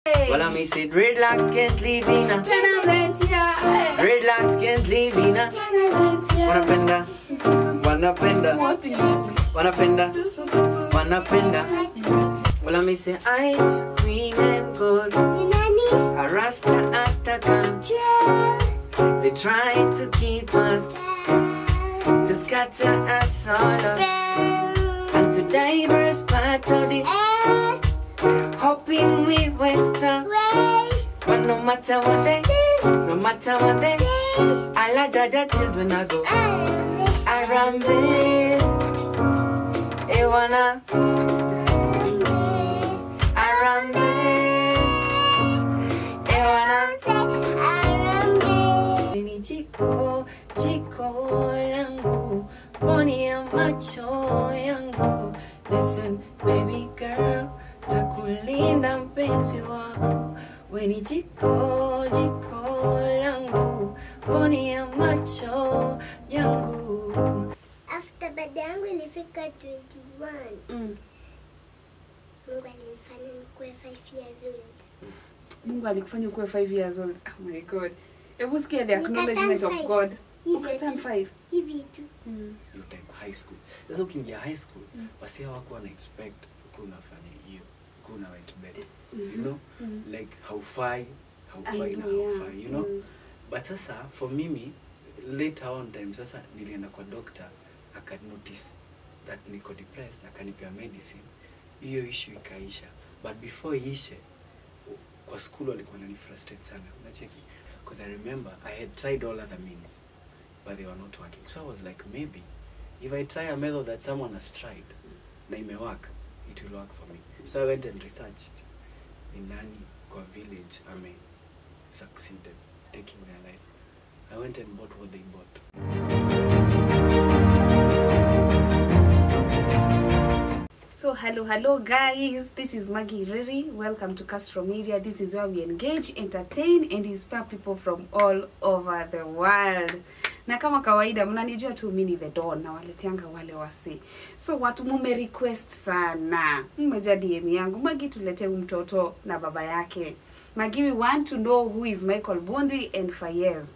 Well, I say dreadlocks can't live in a tenement, yeah. Dreadlocks can't live in a tenement, yeah. Wanna penda. Well, I say ice cream and gold. A rasta at the control. They try to keep us, to scatter us all up, and to diverse parts of the hoping we waste away. But no matter what they, all our Jaja children I go Arambe, Ewana, Arambe, Ewana, Nini Jiko langu, Boni ya macho yangu. Listen, baby girl, takulinda mpenzi wangu, weni jiko langu, boni ya macho yangu. After birthday yangu ilifika 21. Mungu alinifanya nikuwe 5 years old. Mungu alikufanya ukuwe 5 years old. Oh my God. Hebu sikia the acknowledgement of God. Ukatan 5. Hivi tu. Your time high school. Sasa ukiingia high school, wasi wako wana expect uko unafanya hiyo, uko una went bed. You know? Like how far, you know? But sasa for me later on time sasa nilienda kwa doctor, aka notice that niko depressed, akanipea medicine. Hiyo issue ikaisha. But before iishe, kwa school walikuwa wananifrustrate sana. Unacheki? Because I remember I had tried all other means, but they were not working. So I was like, maybe if I try a method that someone has tried, na ime work, it will work for me. So I went and researched in nani kwa village ame succeeded taking their life. I went and bought what they bought. So hello guys, this is Maggie Riri. Welcome to Castro Media. This is where we engage, entertain and inspire people from all over the world. Na kama kawaida mnanijua tu mimi the Don na waletianga wale wasi. So watu mume request sana. Mmeja DM yangu, Maggie tulete mtoto na baba yake. Maggie, we want to know who is Michael Bundi and Fayez.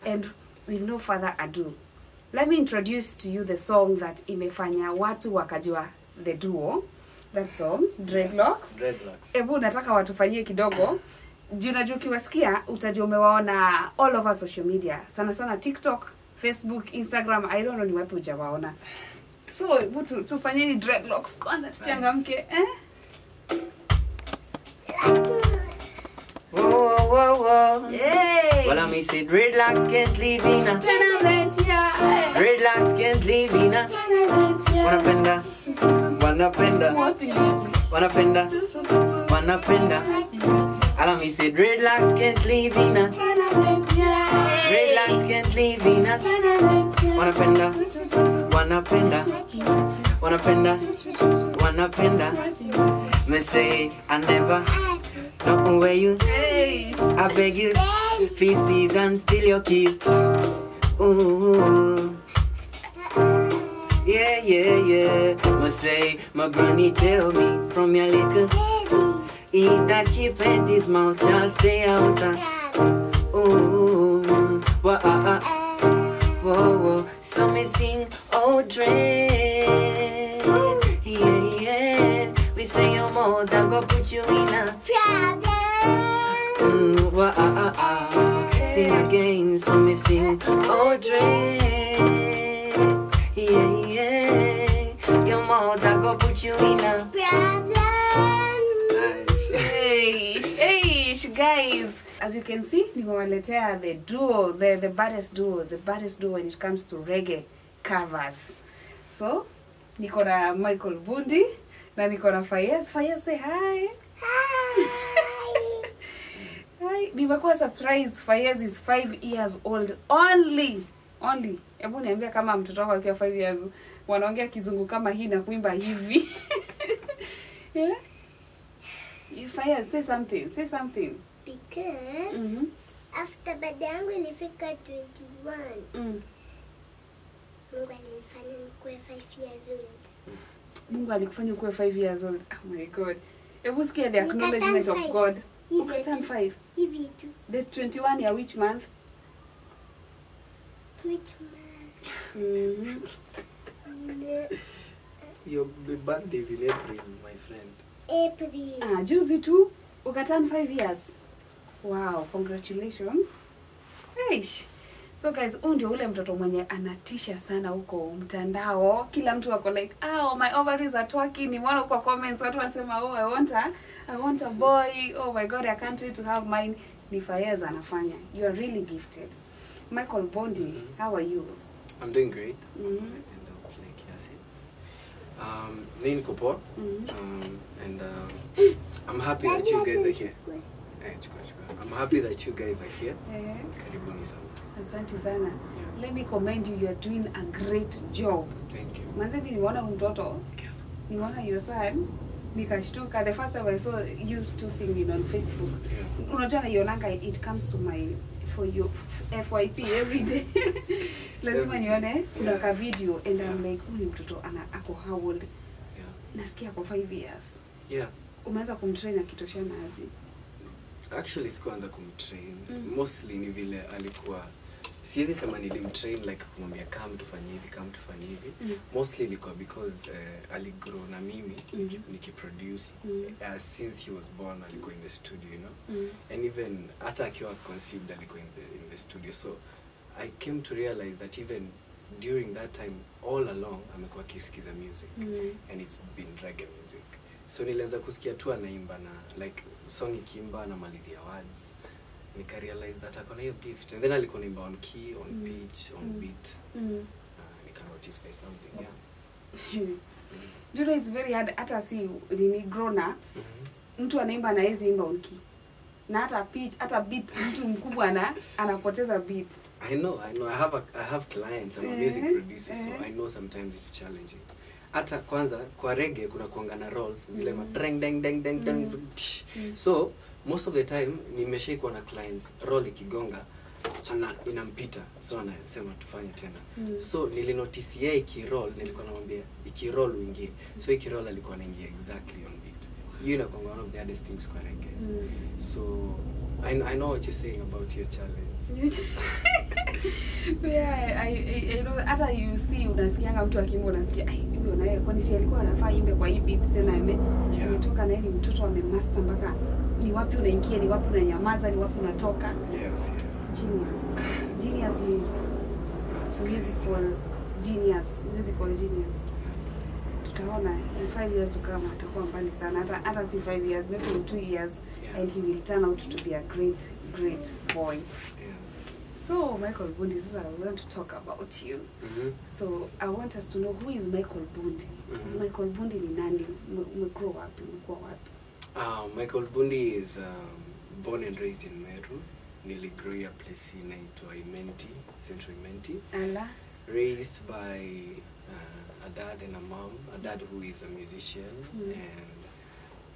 And with no further ado, let me introduce to you the song that imefanya watu wakajua the duo. That song, Dreadlocks. Ebu nataka watufanyie kidogo. Juu ukiwasikia utajua umewaona all over social media. Sana sana TikTok, Facebook, Instagram, I don't know ni wapi hujawaona. So, ebu tufanyeni Dreadlocks kwanza tuchangamke, Whoa. Yay! Well, I say dreadlocks can't live in a tenement, yeah. Dreadlocks can't live in a Tenement, yeah. Wanapenda. Allow me say dreadlocks can't live in a Tenement, yeah. Dreadlocks can't live in a Tenement, yeah. Wanapenda. Me say I never know where you. I beg you, feces and steal your kid. Ooh. Yeah. Must say, my granny tell me from your little, eat that keep and this mouth shall stay out. Ooh. Whoa. So me sing, oh dread. Yeah. We say your mother go put you in a Problem. Sing again, so me sing, oh dread. Yeah. Your mother go put you in a Problem. Nice. Hey, guys. As you can see, nimewaletea the duo, the baddest duo when it comes to reggae covers. So, niko na Michael Bundi na niko na Fayez. Fayez, say hi. Hi. Nimekuwa surprised. Fayez is 5 years old only. Hebu niambia kama mtoto wako akiwa 5 years wanaongea kizungu kama hii na kuimba hivi. Yeah? Fayez, say something. Because after birthday yangu ilifika 21. Mungu alinifanya nikuwe 5 years old. Mungu alikufanya ukuwe 5 years old. Oh my God. Hebu sikia the acknowledgement of God. Ukatan 5. Hivi tu. The 21 ya which month? Which month? Your birthday is in April, my friend. April. Juzi tu ukatan 5 years. Wow, congratulations. Eish. So guys, huyu ndio ule mtoto mwenye anatisha sana huko mtandao. Kila mtu wako like, my ovaries are twerking. Nimeona kwa comments watu wanasema, I want a boy. Oh my god, I can't wait to have mine. Ni Fayez anafanya. You are really gifted. Michael Bundi, how are you? I'm doing great. Name Kopo. And I'm happy that you guys are here. I'm happy that you guys are here. Karibuni sana. Asante sana. Let me commend you. You are doing a great job. Thank you. Manze nimeona mtoto. Nimeona your son. Nikashtuka. The first time I saw you two singing on Facebook. Unajua naionanga, it comes to my for you FYP every day. Lazima nione kuna ka video and I'm like, huyu mtoto ako how old? Nasikia kwa 5 years. Yeah. Umeanza kumtrain akitoshana aje? Actually sikuanza kumtrain. Mostly ni vile alikuwa, siwezi sema nilimtrain like kumwambia come tufanye hivi. Mostly ilikuwa because aligrow na mimi nikiproduce. Since he was born alikuwa in the studio, you know. And even hata akiwa conceived alikuwa in the studio. So I came to realize that even during that time all along amekuwa akisikiza music. And it's been reggae music. So nilianza kusikia tu anaimba na like song ikiimba na malizia words. Nika realize that akona hiyo gift. And then alikuwa anaimba on key, on pitch, on beat. Nika notice there's something, yeah. Do you know it's very hard hata si ni grown ups. Mtu anaimba na hizi imba on key. Na hata pitch, hata beat mtu mkubwa anapoteza beat. I know. I have clients. I'm a music producer, so I know sometimes it's challenging. Hata kwanza kwa reggae kuna kuangana rolls zile ma deng deng deng deng deng. So most of the time nimeshaikuwa na clients roll ikigonga inampita, so anasema tufanye tena. So nilinotice yeye ikiroll, nilikuwa namwambia ikiroll uingie. So ikiroll alikuwa anaingia exactly on beat. You know, one of the hardest things kwa reggae. So I know what you're saying about your challenge. Yeah, I know. Hata you see unasikianga mtu akimbo unasikia huyo naye kwani si alikuwa anafaa imbe kwa hii beat tena ametoka na yeye mtoto amemaster mpaka ni wapi unaingia, ni wapi unanyamaza, ni wapi unatoka. Yes. Genius means musical genius. Tutaona in 5 years to come atakuwa mbali sana, hata si 5 years, maybe in 2 years, and he will turn out to be a great boy. So Michael Bundi, sasa I want to talk about you. So I want us to know who is Michael Bundi. Michael Bundi ni nani? Umekuwa wapi? Michael Bundi is born and raised in Meru. Nearly grew up place inaitwa Imenti, Central Imenti. Raised by a dad and a mom. A dad who is a musician and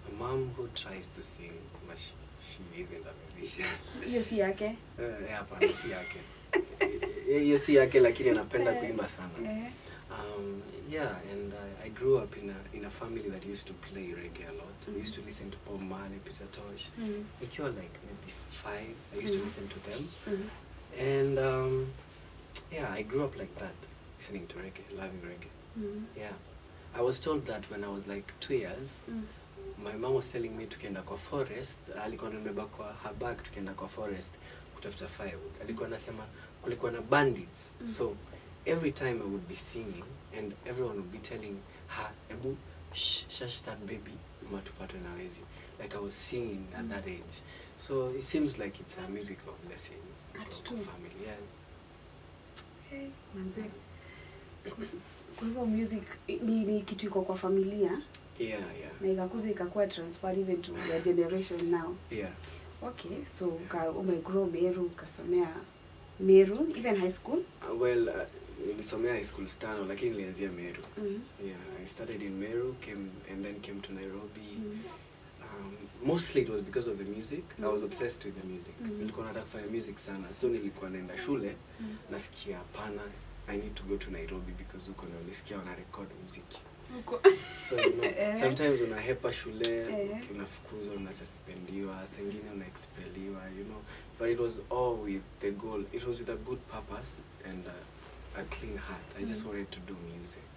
a mom who tries to sing, but she isn't a musician. Hiyo si yake? Hapana, si yake. Hiyo si yake lakini anapenda kuimba sana. And I grew up in a family that used to play reggae a lot. I used to listen to Bob Marley, Peter Tosh. When like maybe 5, I used to listen to them. And I grew up like that, listening to reggae, loving reggae. I was told that when I was like 2 years, my mom was telling me tukienda kwa forest, alikuwa ananibeba kwa her bag tukienda kwa forest kutafuta firewood. Alikuwa anasema kulikuwa na bandits. So every time I would be singing and everyone would be telling her, "Ebu shush that baby, matupatwe na wezi." Like I was singing at that age. So it seems like it's a musical blessing for family. Hey, manze. Kwa hivyo music ni kitu iko kwa familia. Na ikakuwa transferred even to the generation now. Okay, so umegrow Meru, ukasomea Meru, even high school? Nilisomea high school Stano, lakini nilianzia Meru. I started in Meru, came to Nairobi. Mostly it was because of the music. I was obsessed with the music. Nilikuwa nataka kufanya music sana. So nilikuwa naenda shule, nasikia hapana, I need to go to Nairobi because uko ndio nisikia wana record music. So you know, sometimes unahepa shule, unafukuzwa, unasuspendiwa, sengine unaexpeliwa, you know. But it was all with the goal. It was with a good purpose and a clean heart. I just wanted to do music,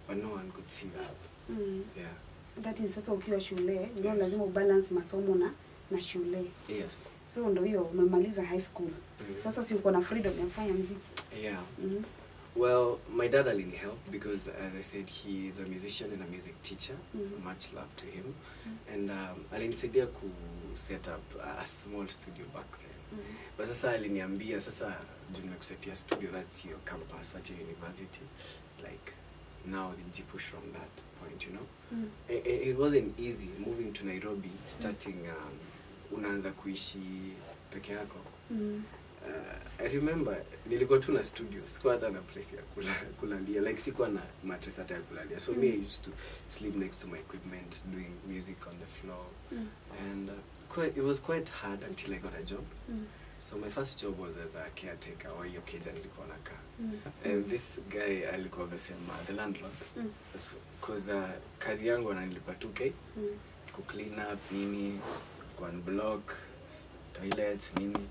but no one could see that. Yeah. That is sasa ukiwa shule, you know, lazima ubalance masomo na shule. Yes. So ndio hiyo umemaliza high school. Sasa si uko na freedom ya kufanya muziki. Yeah. Well, my dad alini help because, as I said, he is a musician and a music teacher. Much love to him. And alinisaidia ku set up a small studio back then. But sasa aliniambia, sasa jumla kusetia studio, that's your campus, such a university. Like, now they push from that point, you know. It wasn't easy moving to Nairobi, starting unaanza kuishi peke yako. I remember nilikuwa tu na studio, sikuwa hata na place ya kulalia, like sikuwa na mattress hata ya kulalia. So me, I used to sleep next to my equipment, doing music on the floor. And it was quite hard until I got a job. So my first job was as a caretaker wa hiyo keja nilikuwa nakaa. And this guy alikuwa amesema, the landlord, because kazi yangu ananilipa 2K, ku clean up nini, ku unblock toilets nini,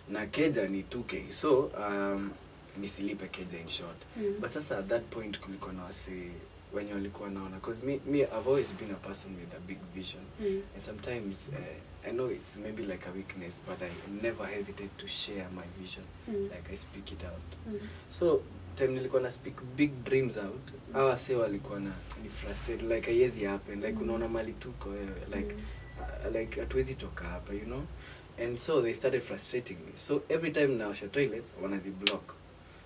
na keja ni 2K. So nisilipe keja in short. But sasa at that point kulikuwa na wase wenye walikuwa naona, because me I've always been a person with a big vision. And sometimes I know it's maybe like a weakness, but I never hesitate to share my vision. Like I speak it out. So time nilikuwa na speak big dreams out, hawa say walikuwa na ni frustrated, like haiwezi happen, like unaona mali tuko like hatuwezi toka hapa, you know. And so they started frustrating me. So every time now naosha toilets wana the block.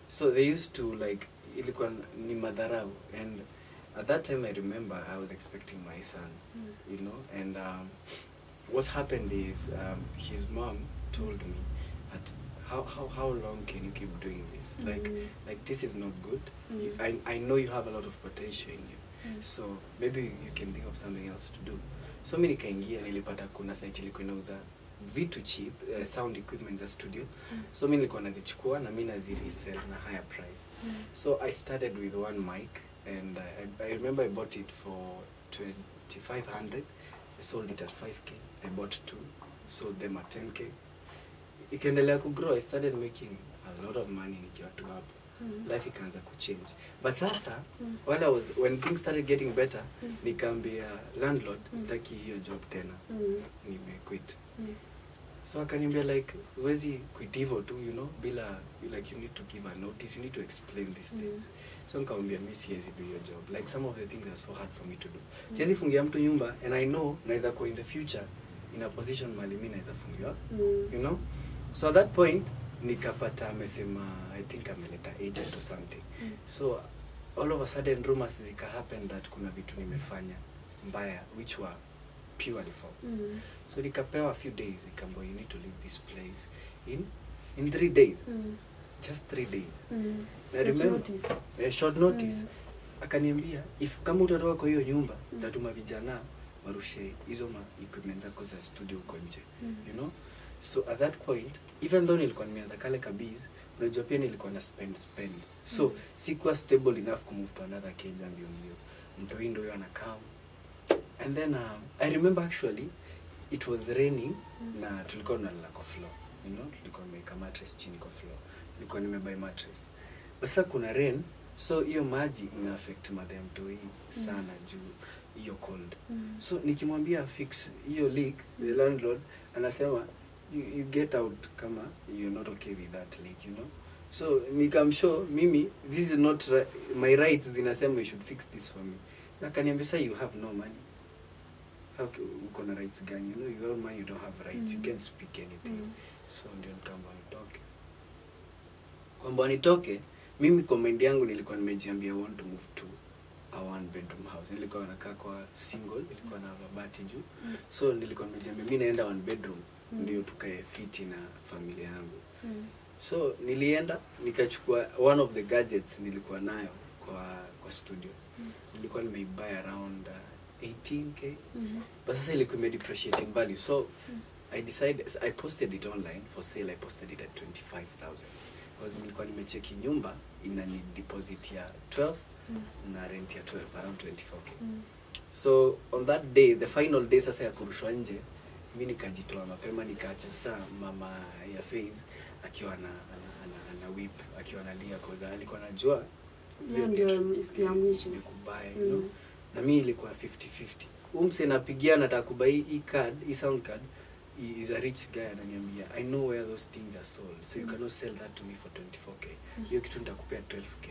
So they used to like ilikuwa ni madharau. And at that time I remember I was expecting my son, you know. And what happened is his mom told me that how long can you keep doing this? Like this is not good. I know you have a lot of potential in you. So maybe you can think of something else to do. So mimi nikaingia, nilipata kuna site ilikuwa inauza vitu cheap, sound equipment za studio. So mimi nilikuwa nazichukua na mimi naziresell na higher price. So I started with one mic, and I remember I bought it for 2,500. I sold it at 5K. I bought 2, sold them at 10K. Ikaendelea kugrow. I started making a lot of money nikiwa tu hapo. Life ikaanza kuchange. But sasa when things started getting better, nikaambia landlord sitaki hiyo job tena. Nimequit. So akaniambia like huwezi quit hivyo tu, you know, bila like you need to give a notice, you need to explain these things. So nikamwambia mimi siwezi do your job. Like some of the things are so hard for me to do. Siwezi fungia mtu nyumba, and I know naweza go in the future in a position mali mimi naweza fungiwa, you know. So at that point nikapata amesema I think ameleta agent or something. So all of a sudden rumors zika happen that kuna vitu nimefanya mbaya which were purely false. So nikapewa a few days, nikamwambia you need to leave this place in 3 days. Just 3 days. I remember short notice. Akaniambia if kama utatoka kwa hiyo nyumba ndatuma vijana warushe hizo ma equipment zako za studio huko nje, you know. So at that point, even though nilikuwa nimeanza kale kabiz, unajua pia nilikuwa na spend. So sikuwa stable enough to move to another cage and mbio. Mtu windo huyo anakaa. And then I remember actually it was raining na tulikuwa tunalala kwa floor, you know, tulikuwa tumeweka mattress chini kwa floor. Nilikuwa nimebuy mattress. Basa kuna rain, so hiyo maji ina affect madam to sana juu hiyo cold. So nikimwambia fix hiyo leak, the landlord anasema you get out kama you're not okay with that leak, you know. So nikamshow mimi this is not my rights, zinasema you should fix this for me. Na kaniambia say you have no money. How uko na rights gani, you know, without money you don't have rights, you can't speak anything. So ndio nikamwambia nitoke. Kwamba nitoke, mimi comment yangu nilikuwa nimejiambia I want to move to a 1-bedroom house. Nilikuwa nakaa kwa single, nilikuwa na mabati juu. So nilikuwa nimejiambia mimi naenda 1 bedroom ndio tukae fiti na familia yangu. So nilienda nikachukua one of the gadgets nilikuwa nayo kwa studio. Nilikuwa nimeibuy around 18K. But sasa ilikuwa depreciating value. So I posted it online for sale. I posted it at 25,000. Because nilikuwa nimecheki nyumba ina ni deposit ya 12 na rent ya 12 around 24k. So on that day, the final day sasa ya kurushwa nje, mimi nikajitoa mapema nikaacha sasa mama ya Fayez akiwa ana whip, akiwa analia kwa alikuwa anajua ndio isikia mwisho nikubaya, you know. Na mimi ilikuwa 50-50. Mse napigia nataka kubai hii sound card, is a rich guy ananiambia I know where those things are sold, so you cannot sell that to me for 24k. Hiyo kitu nitakupea 12k.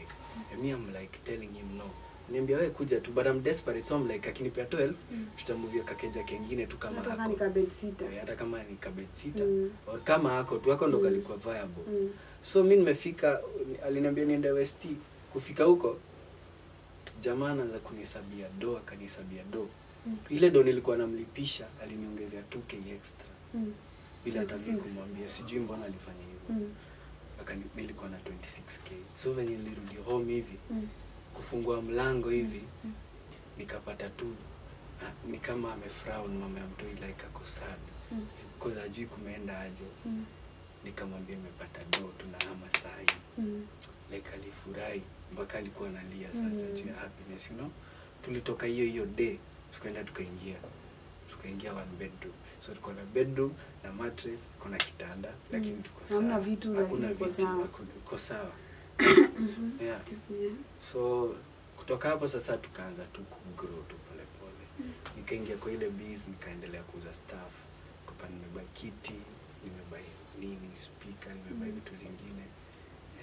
And me I'm like telling him no. Niambia wewe kuja tu, but I'm desperate, so I'm like akinipea 12 tutamuvia kakeja kengine tu kama hako. Hata ni kabed sita. Hata kama ni kabed sita or kama hako tu, hako ndo kalikuwa viable. So mimi nimefika, aliniambia niende West. Kufika huko jamaa anaanza kunihesabia do, akanihesabia do. Ile do nilikuwa namlipisha aliniongezea 2k extra. Bila hata kumwambia, sijui mbona alifanya hivyo. Nilikuwa na 26k. So when nilirudi home hivi, kufungua mlango hivi, nikapata tu ni kama amefrown mama ya mtoi like ako sad. Because hajui kumeenda aje. Nikamwambia nimepata do, tunahama saa hii. Like alifurahi mpaka alikuwa analia sasa juu ya happiness, you know. Tulitoka hiyo day tukaenda tukaingia one bedroom. So tuko na bedroom na mattress, kuna kitanda, lakini tuko sawa. Hamna vitu, hakuna vitu, uko sawa. Yeah. So kutoka hapo sasa tukaanza tu kugrow tu pole pole. Nikaingia kwa ile biz, nikaendelea kuuza stuff. Kwa nimebuy kiti, nimebuy nini, speaker, nimebuy vitu zingine.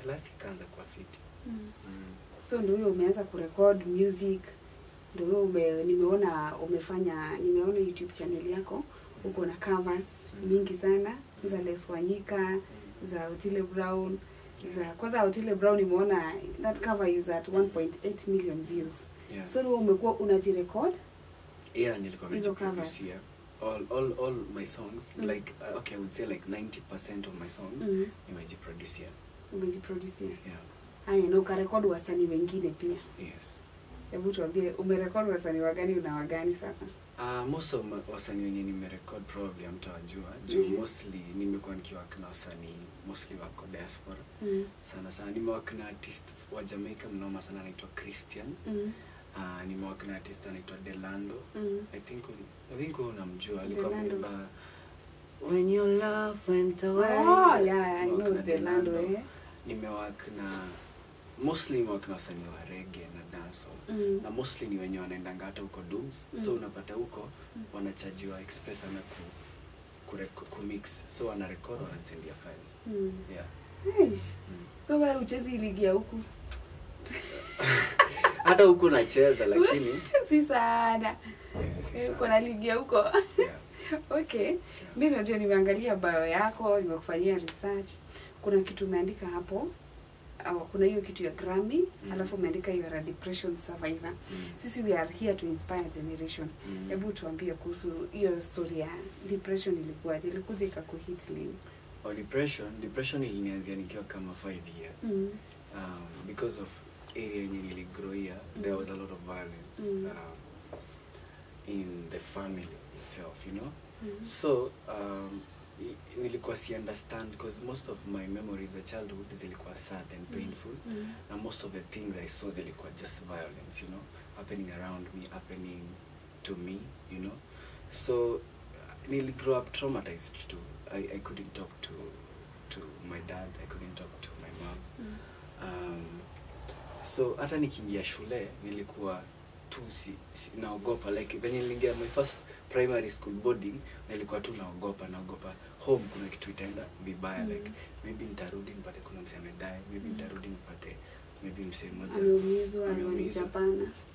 Life ikaanza kuwa fiti. So ndio umeanza kurecord music. Ndio nimeona umefanya, nimeona YouTube channel yako uko na covers mingi sana za Les Wanyika, za Otile Brown, za kwanza Otile Brown nimeona that cover is at 1.8 million views. So wewe umekuwa unajirecord? Yeah, nilikuwa najiproduce. All my songs, like okay, I would say like 90% of my songs nimejiproduce. Umejiproduce? Yeah. Haya, na ukarekodi wasanii wengine pia? Yes. Hebu tuambie umerekodi wasanii wagani na wagani sasa? Most of wasanii wenye nimerecord probably mtawajua. Juu mostly nimekuwa nikiwork na wasanii mostly wako diaspora. Sana nimework na artist wa Jamaica mnoma sana anaitwa Christian. Nimework na artist anaitwa Delando. I think unamjua, alikuwa mwimba When Your Love Went Away. Oh yeah, I know Delando. Nimework na mostly nimework na wasanii wa reggae na dancehall. Na mostly ni wenye wanaendanga hata huko Dooms. So unapata huko wanachajiwa express ama ku mix. So wana record na send ya files. Yeah. Nice. So wewe uchezi ligi ya huku? Hata huku nacheza lakini si sana. Kuna ligi ya huko. Yeah. Okay. Mimi ndio nimeangalia bio yako, nimekufanyia research. Kuna kitu umeandika hapo. Kuna hiyo kitu ya Grammy, alafu umeandika you are a depression survivor. Sisi we are here to inspire generation. Hebu tuambie kuhusu hiyo story ya depression ilikuwaje? Ilikuja ikakuhit lini? Depression ilinianzia nikiwa kama 5 years. Because of area yenye niligrow here, there was a lot of violence in the family itself, you know. So nilikuwa si understand because most of my memories of childhood zilikuwa sad and painful, and most of the things I saw zilikuwa just violence, you know, happening around me, happening to me, you know. So nearly grew up traumatized too. I couldn't talk to my dad, I couldn't talk to my mom. So hata nikiingia shule nilikuwa tu naogopa, like when niliingia my first primary school boarding nilikuwa tu naogopa home kuna kitu itaenda vibaya, like maybe nitarudi nipate kuna msee amedai, maybe nitarudi nipate maybe msee mmoja ameumizwa.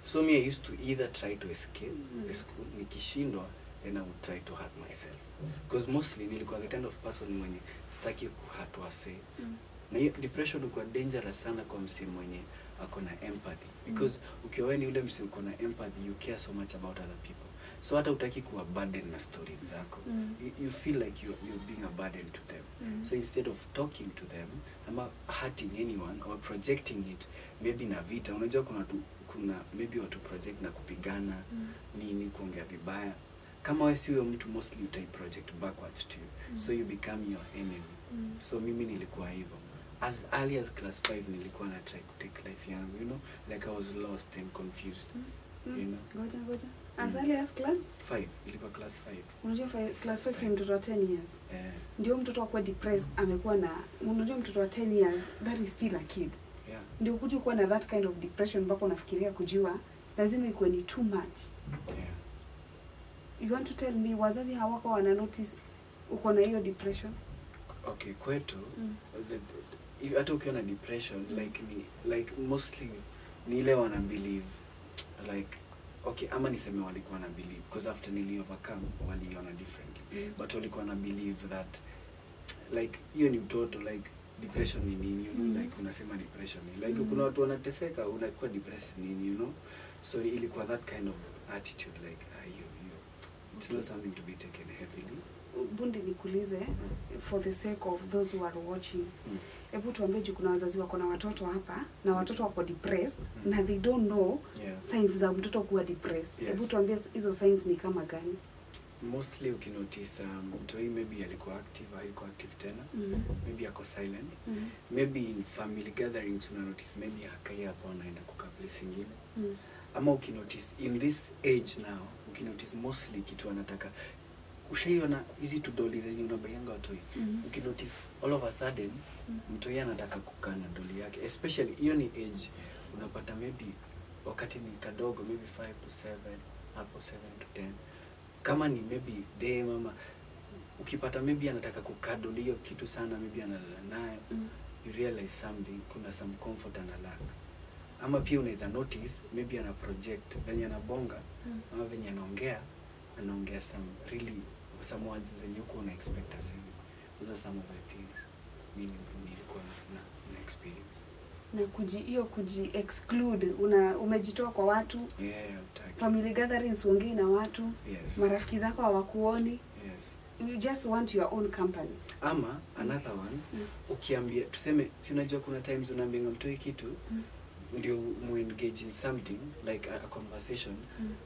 So me I used to either try to escape the school, nikishindwa then I would try to hurt myself, because mostly nilikuwa the kind of person mwenye sitaki kuhurt wase. Na hiyo depression ilikuwa dangerous sana kwa msee mwenye ako na empathy, because ukiwa wewe ni yule msee uko na empathy, you care so much about other people, so hata utaki kuwa burden na stories zako. You feel like you're being a burden to them. So instead of talking to them ama hurting anyone or projecting it maybe na vita, unajua kuna maybe watu project na kupigana nini, kuongea vibaya. Kama wewe si huyo mtu, mostly utai project backwards to you, so you become your enemy. So mimi nilikuwa hivyo, as early as class 5 nilikuwa na try to take life yangu, you know, like I was lost and confused. You know. Goja. As early as class 5, nilikuwa class 5. Unajua class 5 ni mtoto wa 10 years. Ndio mtoto akuwa depressed amekuwa na, unajua mtoto wa 10 years that is still a kid. Yeah. Ndio kuja kuwa na that kind of depression ambapo unafikiria kujua lazima ikuwe ni too much. Yeah. You want to tell me wazazi hawako wana notice uko na hiyo depression? Okay, kwetu hata ukiwa na depression like mostly ni ile wana believe like okay, ama niseme walikuwa na believe because after nili overcome waliona differently, but walikuwa na believe that like hiyo ni utoto, like depression ni nini, you know, like unasema depression ni like kuna watu wanateseka unakuwa depressed nini, you know, so ilikuwa that kind of attitude like it's not something to be taken heavily. Bundi nikuulize for the sake of those who are watching. Hebu tuambie juu kuna wazazi wako na watoto hapa na watoto wako depressed na they don't know signs za mtoto kuwa depressed. Hebu tuambie hizo signs ni kama gani? Mostly ukinotice mtoi maybe alikuwa active, hayuko active tena, maybe ako silent, maybe in family gatherings una notice maybe hakai hapo anaenda kukaa place nyingine, ama ukinotice in this age now ukinotice mostly kitu anataka ushaiona hizi tudoli zenye unabayanga watoi, ukinotice all of a sudden mtoi anataka kukaa na doli yake, especially hiyo ni age unapata maybe wakati ni kadogo maybe 5 to 7 hapo 7 to 10, kama ni maybe day mama ukipata maybe anataka kukadoli hiyo kitu sana, maybe analala nayo, you realize something, kuna some comfort and a lack. Ama pia unaweza notice maybe ana project venye anabonga ama venye anaongea some words zenye uko una expect as hivi. Those are some of the things mimi nilikuwa na experience. Na kuji exclude umejitoa kwa watu, family gatherings ongei na watu, marafiki zako hawakuoni, you just want your own company. Ama another one, ukiambia tuseme si unajua kuna times unaambia mtu kitu ndio engage in something like a conversation,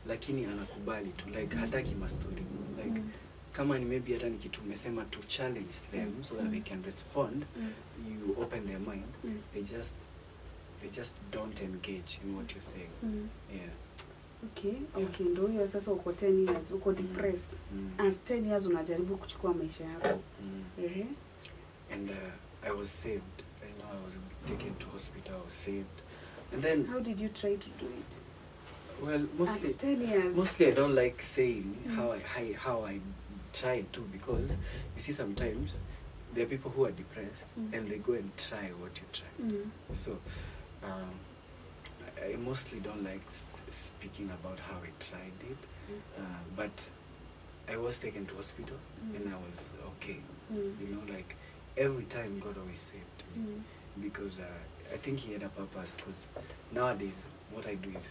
lakini anakubali tu like hataki mastori like kama ni maybe hata ni kitu umesema to challenge them so that they can respond, you open their mind, they just don't engage in what you're saying. Okay, ndio hiyo sasa uko 10 years uko depressed. As 10 years unajaribu kuchukua maisha yako. And I was saved. I know I was taken to hospital, I was saved. And then how did you try to do it? Well, mostly I don't like saying how I tried to, because you see sometimes there are people who are depressed and they go and try what you try. So I mostly don't like speaking about how I tried it, but I was taken to hospital and I was okay. You know, like every time God always saved me, because I think he had a purpose, because nowadays what I do is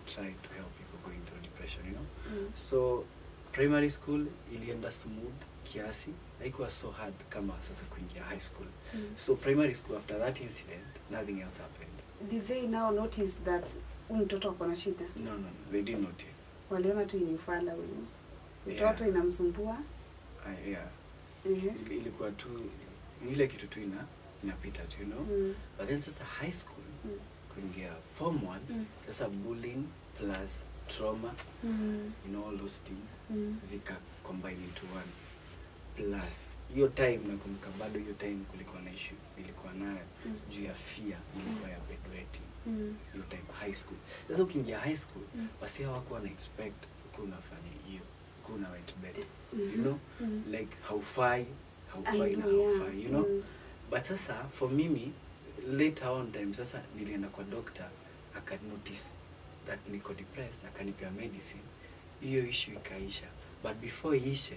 try to help people going through depression, you know. So primary school ilienda smooth kiasi, haikuwa so hard kama sasa kuingia high school. So primary school, after that incident, nothing else happened. Did they now notice that mtoto ako na shida? No, they didn't notice. Waliona tu inifala huyu mtoto inamsumbua. Ilikuwa tu ile kitu tu inapita tu, you know. But then sasa high school, kuingia form 1, sasa bullying plus trauma, you know, all those things zika combine into one. Plus hiyo time nakumbuka bado hiyo time kulikuwa na issue nilikuwa nayo juu ya fear, nilikuwa ya bedwetting hiyo time high school. Sasa ukiingia high school basi hawakuwa na expect uko unafanya hiyo, uko una wet bed, you know, like haufai na haufai, you know. But sasa for mimi later on time sasa nilienda kwa doctor, aka notice that niko depressed, akanipea medicine, hiyo issue ikaisha. But before iishe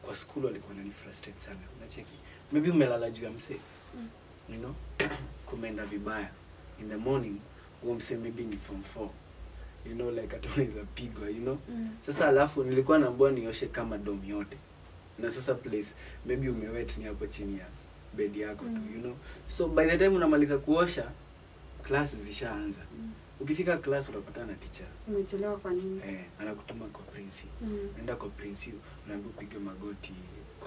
kwa school walikuwa wanani frustrate sana. Unacheki maybe umelala juu ya mse, you know, kumeenda vibaya in the morning, huo mse maybe ni form 4, you know, like atoneza pigwa, you know. Sasa alafu nilikuwa naambiwa nioshe kama dom yote, na sasa place maybe umewet ni hapo chini ya bed yako tu, you know. So by the time unamaliza kuosha, class zishaanza. Ukifika class unapatana na teacher. Umechelewa kwa nini? Anakutuma kwa principal. Unaenda kwa principal, unaambiwa upige magoti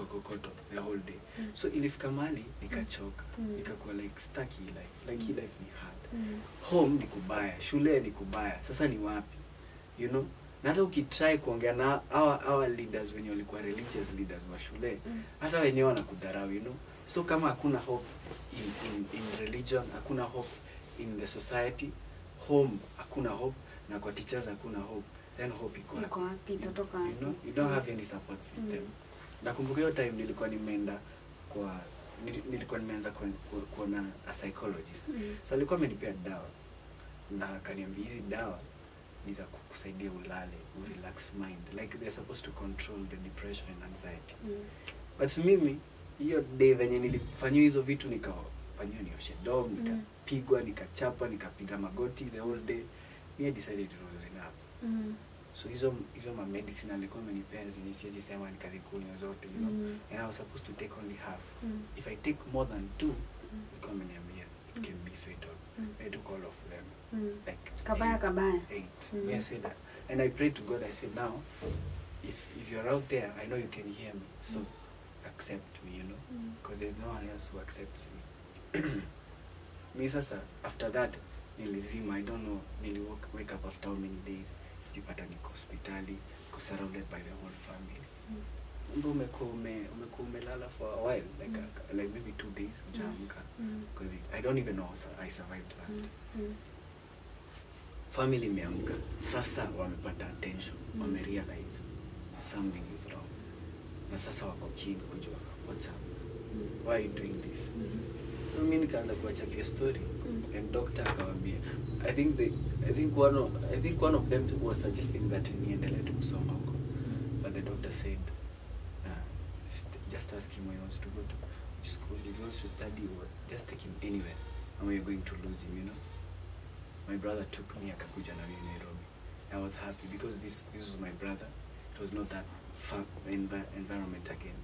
kwa kokoto the whole day. So ilifika mahali nikachoka, nikakuwa like stuck in life, like hii life ni hard. Home ni kubaya, shule ni kubaya, sasa ni wapi, you know? Na hata ukitry kuongea na our leaders wenye walikuwa religious leaders wa shule, hata wenyewe wanakudharau, you know? So kama hakuna hope in religion, hakuna hope in the society, home hakuna hope, na kwa teachers hakuna hope, then hope iko wapi? Itatoka You know, you don't have any support system. Nakumbuka hiyo time nilikuwa nimeanza kuona a psychologist. So alikuwa amenipea dawa na akaniambia hizi dawa ni za kukusaidia ulale, relax mind, like they're supposed to control the depression and anxiety. But mimi hiyo day venye nilifanywa hizo vitu, nikafanywa nioshe dom, nikapigwa, nikachapa, nikapiga magoti the whole day, I decided it was enough. So hizo ma medicine alikuwa amenipea zenye siwezi sema nikazikunywa zote, you know, and I was supposed to take only half. If I take more than 2, alikuwa ameniambia it can be fatal. I took all of them. Like kabaya 8. I said that, and I prayed to God. I said, now if you're out there, I know you can hear me, so accept me, you know, because there's no one else who accepts me. Me sasa after that nilizima, I don't know, wake up after how many days, jipata niko hospitali, niko surrounded by the whole family. Umekuwa umelala for a while, like maybe 2 days ujaamka, because I don't even know I survived that. Family imeamka, sasa wamepata attention, wamerealize something is wrong, na sasa wako keen kujua what's up, why are you doing this. So mimi nikaanza kuwachapia story, and doctor akawambia, I think one of them was suggesting that niendelee tu kusoma huko, but the doctor said just ask him where he wants to go to school, if he wants to study, or just take him anywhere, and we're going to lose him, you know. My brother took me akakuja na mimi Nairobi. I was happy because this was my brother. It was not that far environment again.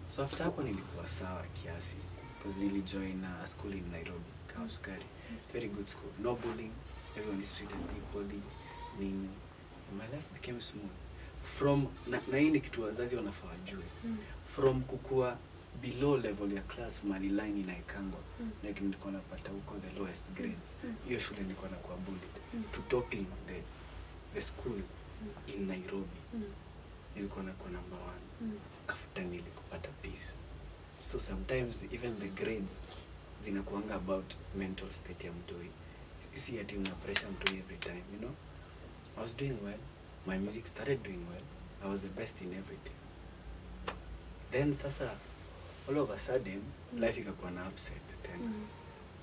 So after hapo nilikuwa sawa kiasi, because nilijoin a school in Nairobi, Kausukari. Very good school. No bullying. Everyone is treated equally. My life became smooth. From na hii ni kitu wazazi wanafaa wajue. From kukua below level ya class mali line inaikangwa, like nilikuwa napata huko the lowest grades, hiyo shule nilikuwa nakuwa bullied, to topping the school in Nairobi, nilikuwa nakuwa number 1 after nilikupata peace. So sometimes even the grades zinakuanga about mental state ya mtoi. You see ati una pressure mtoi every time, you know. I was doing well, my music started doing well, I was the best in everything. Then sasa all of a sudden life ikakuwa na upset tena.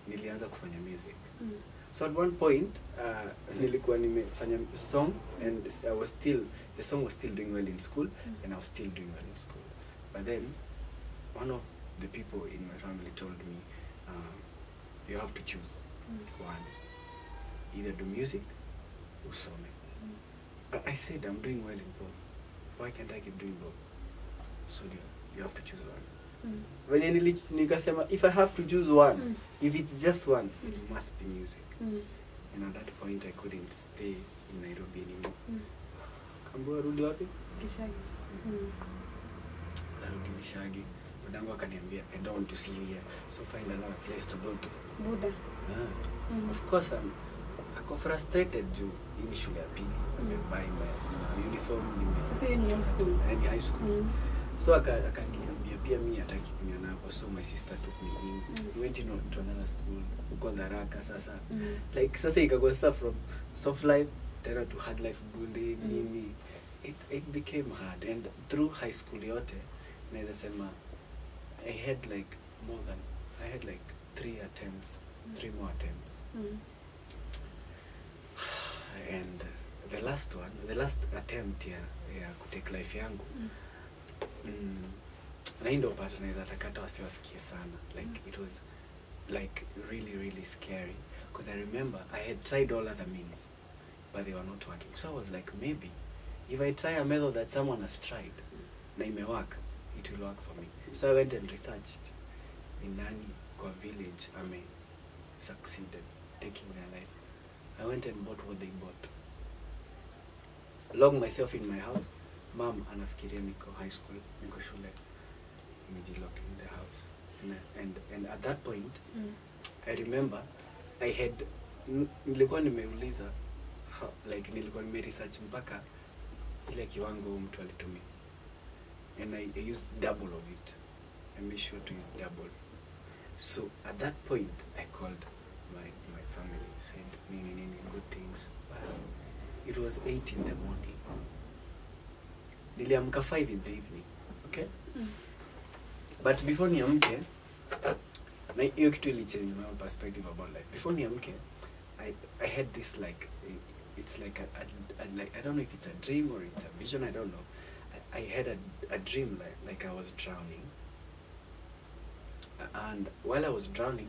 Nilianza kufanya music. So at one point nilikuwa nimefanya song, and the song was still doing well in school, and I was still doing well in school. But then one of the people in my family told me, you have to choose one, either do music or some. I said I'm doing well in both, why can't I keep doing both? So you have to choose one. When nikasema, if I have to choose one, if it's just one, it must be music. And at that point I couldn't stay in Nairobi anymore. Kambua rudi wapi? Gishagi. Narudi Gishagi. Madangu akaniambia, I don't want to stay here, so find another place to go to. Buda. Of course ako frustrated juu hii ni shule ya pili, buy my uniform, sasa hiyo ni high school. Ni high school. So akaniambia pia mimi hataki kuniona hapo, so my sister took me in. We went to another school huko Dharaka sasa. Like sasa ikakuwa sasa from soft life tena to hard life Bundi nini. It became hard, and through high school yote naweza sema I had like 3 more attempts. And the last attempt ya kutake life yangu, na ndio part naweza takata wasiwasikie sana, like it was like really scary, because I remember I had tried all other means but they were not working. So I was like, maybe if I try a method that someone has tried na imework, it will work for me. So I went and researched in nani kwa village succeeded taking their life. I went and bought what they bought. Locked myself in my house. Mom anafikiria niko high school, niko shule. nimejilock in the house. And at that point, I remember I had nilikuwa nimeuliza like nilikuwa nimeresearch mpaka ile kiwango mtu alitumia. And I used double of it. I made sure to use double. So at that point, I called my family, said, nini, good things. It was 8 in the morning. Niliamka 5 in the evening. Okay? But before niamke, na hiyo kitu ilichange my own perspective about life. Before niamke, I had this like, it's like like, I don't know if it's a dream or it's a vision, I don't know. I had a dream like I was drowning. And while I was drowning,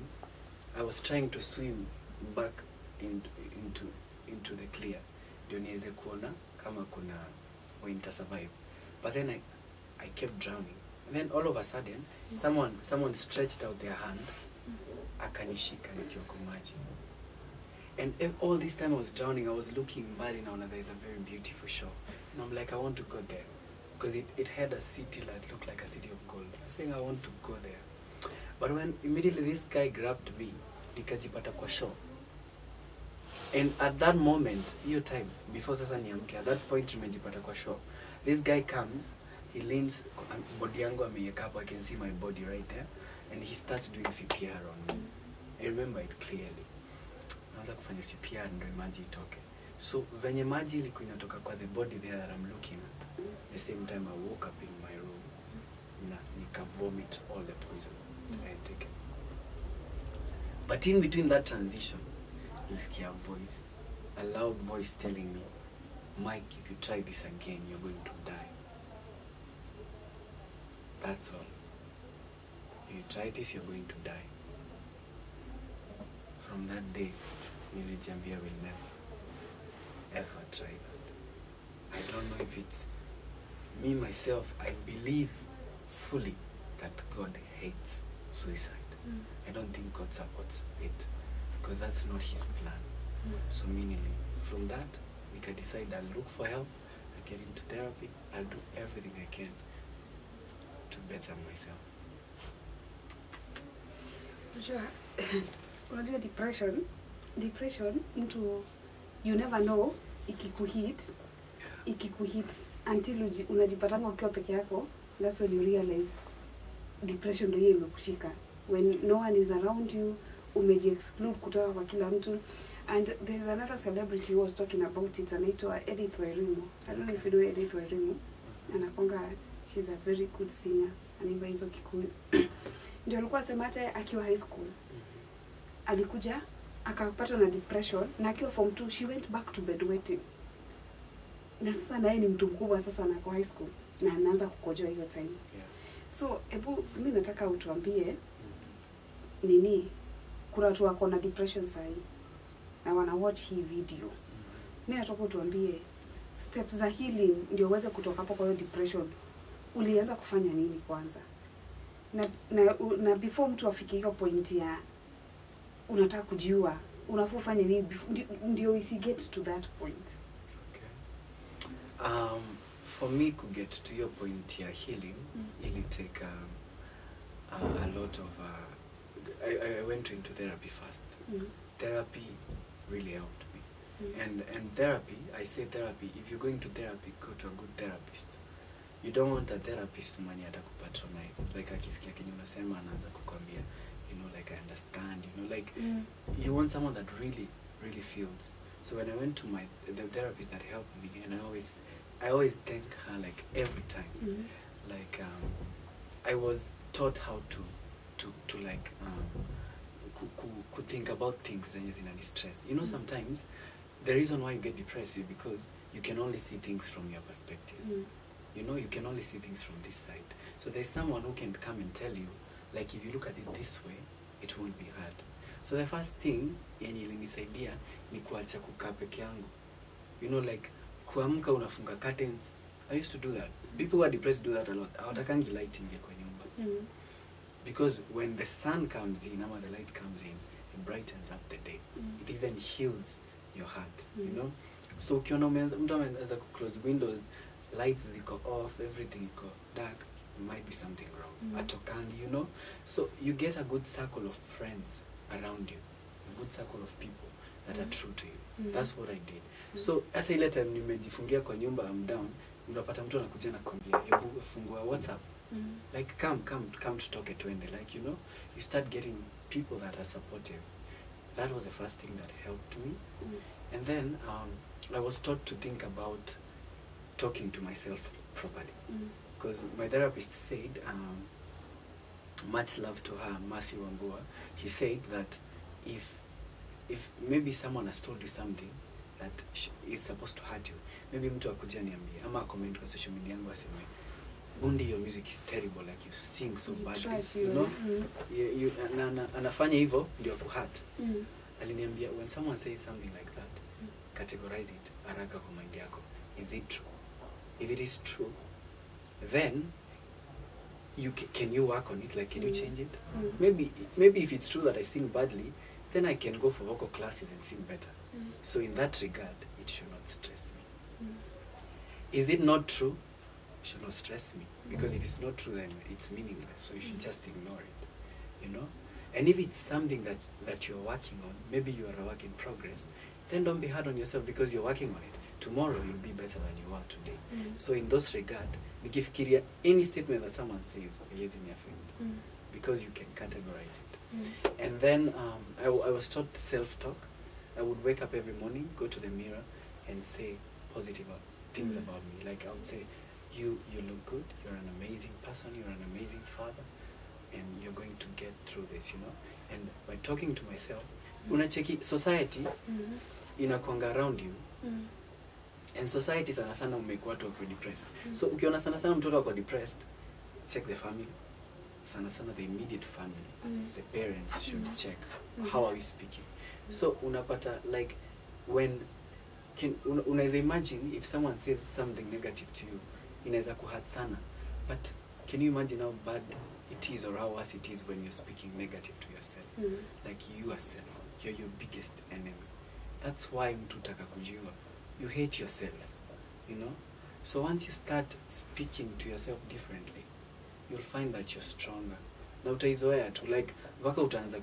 I was trying to swim back into the clear. Ndio niweze kuona kama kuna way nita survive. But then I kept drowning. And then all of a sudden, someone stretched out their hand, akanishika nikiwa kwa maji. And all this time I was drowning, I was looking mbali naona there is a very beautiful shore. And I'm like, I want to go there. Because it had a city that looked like a city of gold. I was saying I want to go there. But when immediately this guy grabbed me, nikajipata kwa shore. And at that moment, hiyo time, before sasa niamke, at that point nimejipata kwa shore. This guy comes, he leans, body yangu ameiweka hapo, I can see my body right there. And he starts doing CPR on me. I remember it clearly. Naanza kufanya CPR ndio maji itoke. So venye maji ilikuwa inatoka kwa the body there that I'm looking at, the same time I woke up in my room na nika vomit all the poison I had taken. But in between that transition, nilisikia a voice, a loud voice telling me, Mike, if you try this again, you're going to die. That's all. If you try this, you're going to die. From that day, nilijiambia will never, ever try that. I don't know if it's me, myself, I believe fully that God hates suicide. I don't think God supports it, because that's not his plan. So meaning, from that, we can decide I'll look for help, I'll get into therapy, I'll do everything I can to better myself. Unajua depression mtu you never know ikikuhit until unajipatanga ukiwa peke yako. That's when you realize depression ndio imekushika, when no one is around you, umeji-exclude kutoka kwa kila mtu. And there's another celebrity who was talking about it, anaitwa Edith Wairimu. I don't know if you know Edith Wairimu. Anakonga, she's a very good singer, anaimba hizo Kikuyu. Ndio alikuwa sema hata akiwa high school alikuja akapatwa na depression, na akiwa form 2 she went back to bedwetting. Na sasa naye ni mtu mkubwa sasa na kwa high school na anaanza kukojoa hiyo time. So ebu mimi nataka utuambie nini, kuna watu wako na depression sasa na wana watch hii video. Mimi nataka utuambie steps za healing ndio uweze kutoka hapo kwa hiyo depression. Ulianza kufanya nini kwanza? Na before mtu afike hiyo point ya unataka kujiua, unafaa ufanye nini ndio isi get to that point? Okay. For me to get to your point here, healing, it'll take a lot of I went into therapy first. Therapy really helped me. And therapy, I say therapy, if you're going to therapy, go to a good therapist. You don't want a therapist mwenye atakupatronize, like akisikia kenye unasema anaanza kukwambia, you know, like I understand, you know, like you want someone that really feels. So when I went to the therapist that helped me, and I always thank her like every time. Like I was taught how to like think about things zenye zina distress. You know, sometimes the reason why you get depressed is because you can only see things from your perspective. You know, you can only see things from this side. So there's someone who can come and tell you, like, if you look at it this way, it won't be hard. So the first thing yenye ilinisaidia ni kuacha kukaa peke yangu. You know, like kuamka unafunga curtains. I used to do that. People who are depressed do that a lot. Hawatakangi light ingie kwa nyumba. Because when the sun comes in, or the light comes in, it brightens up the day. It even heals your heart, you know. So ukiona mtu ameanza ku close windows, lights ziko off, everything iko dark, might be something wrong. Atokangi, you know. So you get a good circle of friends around you, a good circle of people that are true to you. That's what I did. So hata ile time nimejifungia kwa nyumba, I'm down, unapata mtu anakuja na kwambia, hebu fungua WhatsApp. Like come to talk at Wende. Like, you know, you start getting people that are supportive. That was the first thing that helped me. And then I was taught to think about talking to myself properly. Because my therapist said, much love to her, Mercy Wambua, he said that if maybe someone has told you something that is supposed to hurt you, maybe mtu akuja niambie, ama comment kwa social media yangu aseme, Bundi, your music is terrible, like you sing so badly, you know? Anafanya hivyo ndio kuhurt. Aliniambia, when someone says something like that, categorize it haraka kwa mind yako. Is it true? If it is true, then can you work on it? Like, can you change it? Maybe if it's true that I sing badly, then I can go for vocal classes and sing better. So in that regard, it should not stress me. Is it not true? It should not stress me. Because if it's not true, then it's meaningless. So you should just ignore it, you know? And if it's something that you're working on, maybe you are a work in progress, then don't be hard on yourself because you're working on it. Tomorrow you'll be better than you are today. So in those regard, nikifikiria any statement that someone says, haiwezi ni affect, because you can categorize it. And then I was taught self-talk. I would wake up every morning, go to the mirror, and say positive things about me. Like I would say, you look good, you're an amazing person, you're an amazing father, and you're going to get through this, you know. And by talking to myself, unacheki society inakwanga around you, and society sana sana umekuwa watu wako depressed. So ukiona sana sana mtoto wako depressed, check the family. Sana sana the immediate family, the parents should check how are we speaking. So unapata, like, when unaweza imagine if someone says something negative to you, inaweza kuhurt sana, but can you imagine how bad it is or how worse it is when you're speaking negative to yourself? Like you yourself, you're your biggest enemy. That's why mtu utaka kujua, you hate yourself, you know. So once you start speaking to yourself differently, you'll find that you're stronger. Na utaizoea tu, like mpaka utaanza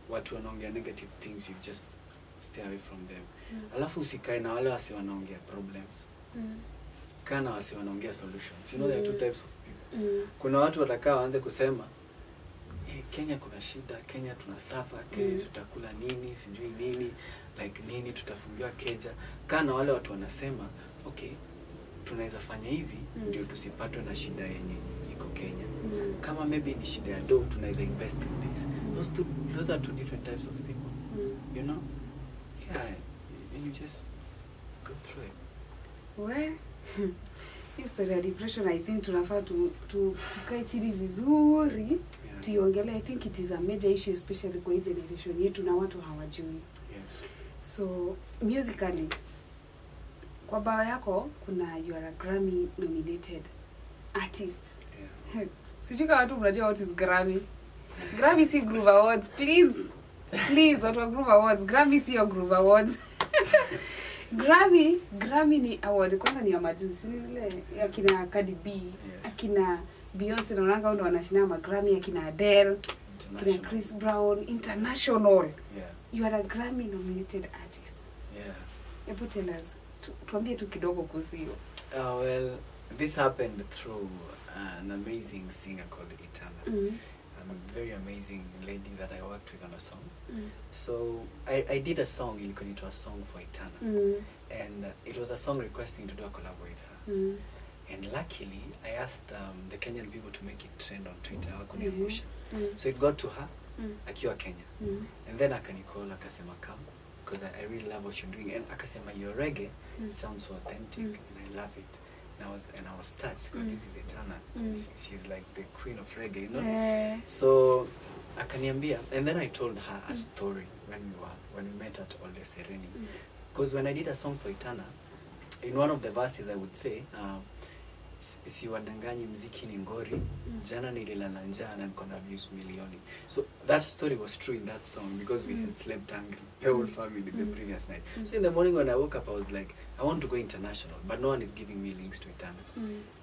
watu wanaongea negative things, you just stay away from them. Alafu usikae na wale wasi wanaongea problems. Kaa na wasi wanaongea solutions. You know, there are two types of people. Kuna watu watakaa waanze kusema, Kenya kuna shida, Kenya tunasuffer, Kenya tutakula nini, sijui nini, like nini, tutafungiwa keja. Kaa na wale watu wanasema, okay, tunaweza fanya hivi ndio tusipatwe na shida yenye iko Kenya. Kama maybe ni shida ya dom, tunaweza invest in this. Those are two different types of people. You know? Yeah, and you just go through it. Well, history ya depression, I think tunafaa tukae chini vizuri, tuiongelee. I think it is a major issue, especially kwa hii generation yetu na watu hawajui. Yes. So musically, kwa bao yako kuna you are a Grammy nominated artist. Yeah. Sijui kama watu mnajua what is Grammy. Grammy si Groove Awards, please. Please, watu wa Groove Awards. Grammy si your Groove Awards. Grammy ni award kwanza ni ya majuzi, ni ile ya kina Cardi B, akina Beyonce, naonanga ndo wanashinda ma Grammy, akina Adele, kina Chris Brown, international. Yeah. You are a Grammy nominated artist. Yeah. Hebu tell us, tuambie tu kidogo kuhusu hiyo. Well, this happened through an amazing singer called Itana. A very amazing lady that I worked with on a song. So I did a song, ilikuwa inaitwa Song for Itana. And it was a song requesting to do a collab with her. And luckily, I asked the Kenyan people to make it trend on Twitter. So it got to her, akiwa Kenya. And then akanikola, akasema come, because I really love what you're doing. And akasema, your reggae, it sounds so authentic, and I love it. And I was touched because this is Etana. She's like the queen of reggae, you know. So akaniambia, and then I told her a story when we met at Olde Sereni. Because when I did a song for Etana, in one of the verses I would say, si wadanganyi, mziki ni ngori. Jana nililala njaa na niko na views milioni. So that story was true in that song because we had slept hungry, the whole family, the previous night. So in the morning when I woke up, I was like, I want to go international, but no one is giving me links to Etana.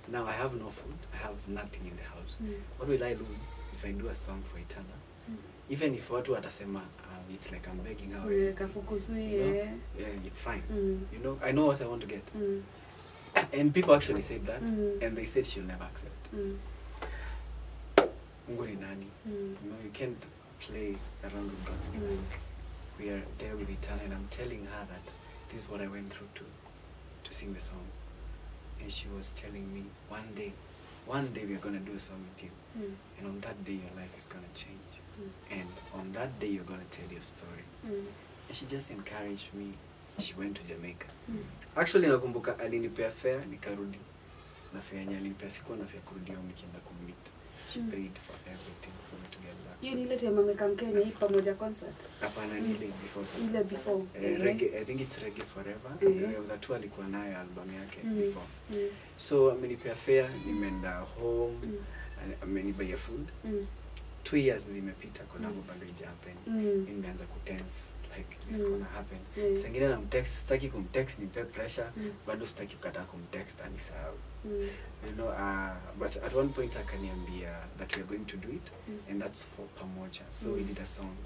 Now I have no food, I have nothing in the house. What will I lose if I do a song for Etana? Even if watu watasema, it's like I'm begging out. Yeah, it's fine. You know, I know what I want to get. And people actually said that, and they said she'll never accept. Mungu ni nani? You know, you can't play around with God's people. We are there with Etana, and I'm telling her that this is what I went through to sing the song. And she was telling me, one day we are going to do a song with you. And on that day, your life is going to change. And on that day, you're going to tell your story. And she just encouraged me. She went to Jamaica. Actually, nakumbuka alinipea fare, nikarudi. Na fare yenye alinipea sikuwa na fare kurudi au nikienda kummeet. She paid for everything for me to get back. You ni ile time mmekam Kenya hii pamoja concert? Hapana, ni ile before sasa. Ile before. Reggae, I think it's Reggae Forever. There was a tour alikuwa nayo album yake before. So amenipea fare, nimeenda home, amenibuy food. 2 years zimepita kwa sababu bado haija happen. Nimeanza kutense like this gonna happen. Sengine na mtext, sitaki kumtext nipe pressure, bado sitaki kukataa kumtext anisahau. You know, but at one point akaniambia that we are going to do it, and that's for Pamoja. So we did a song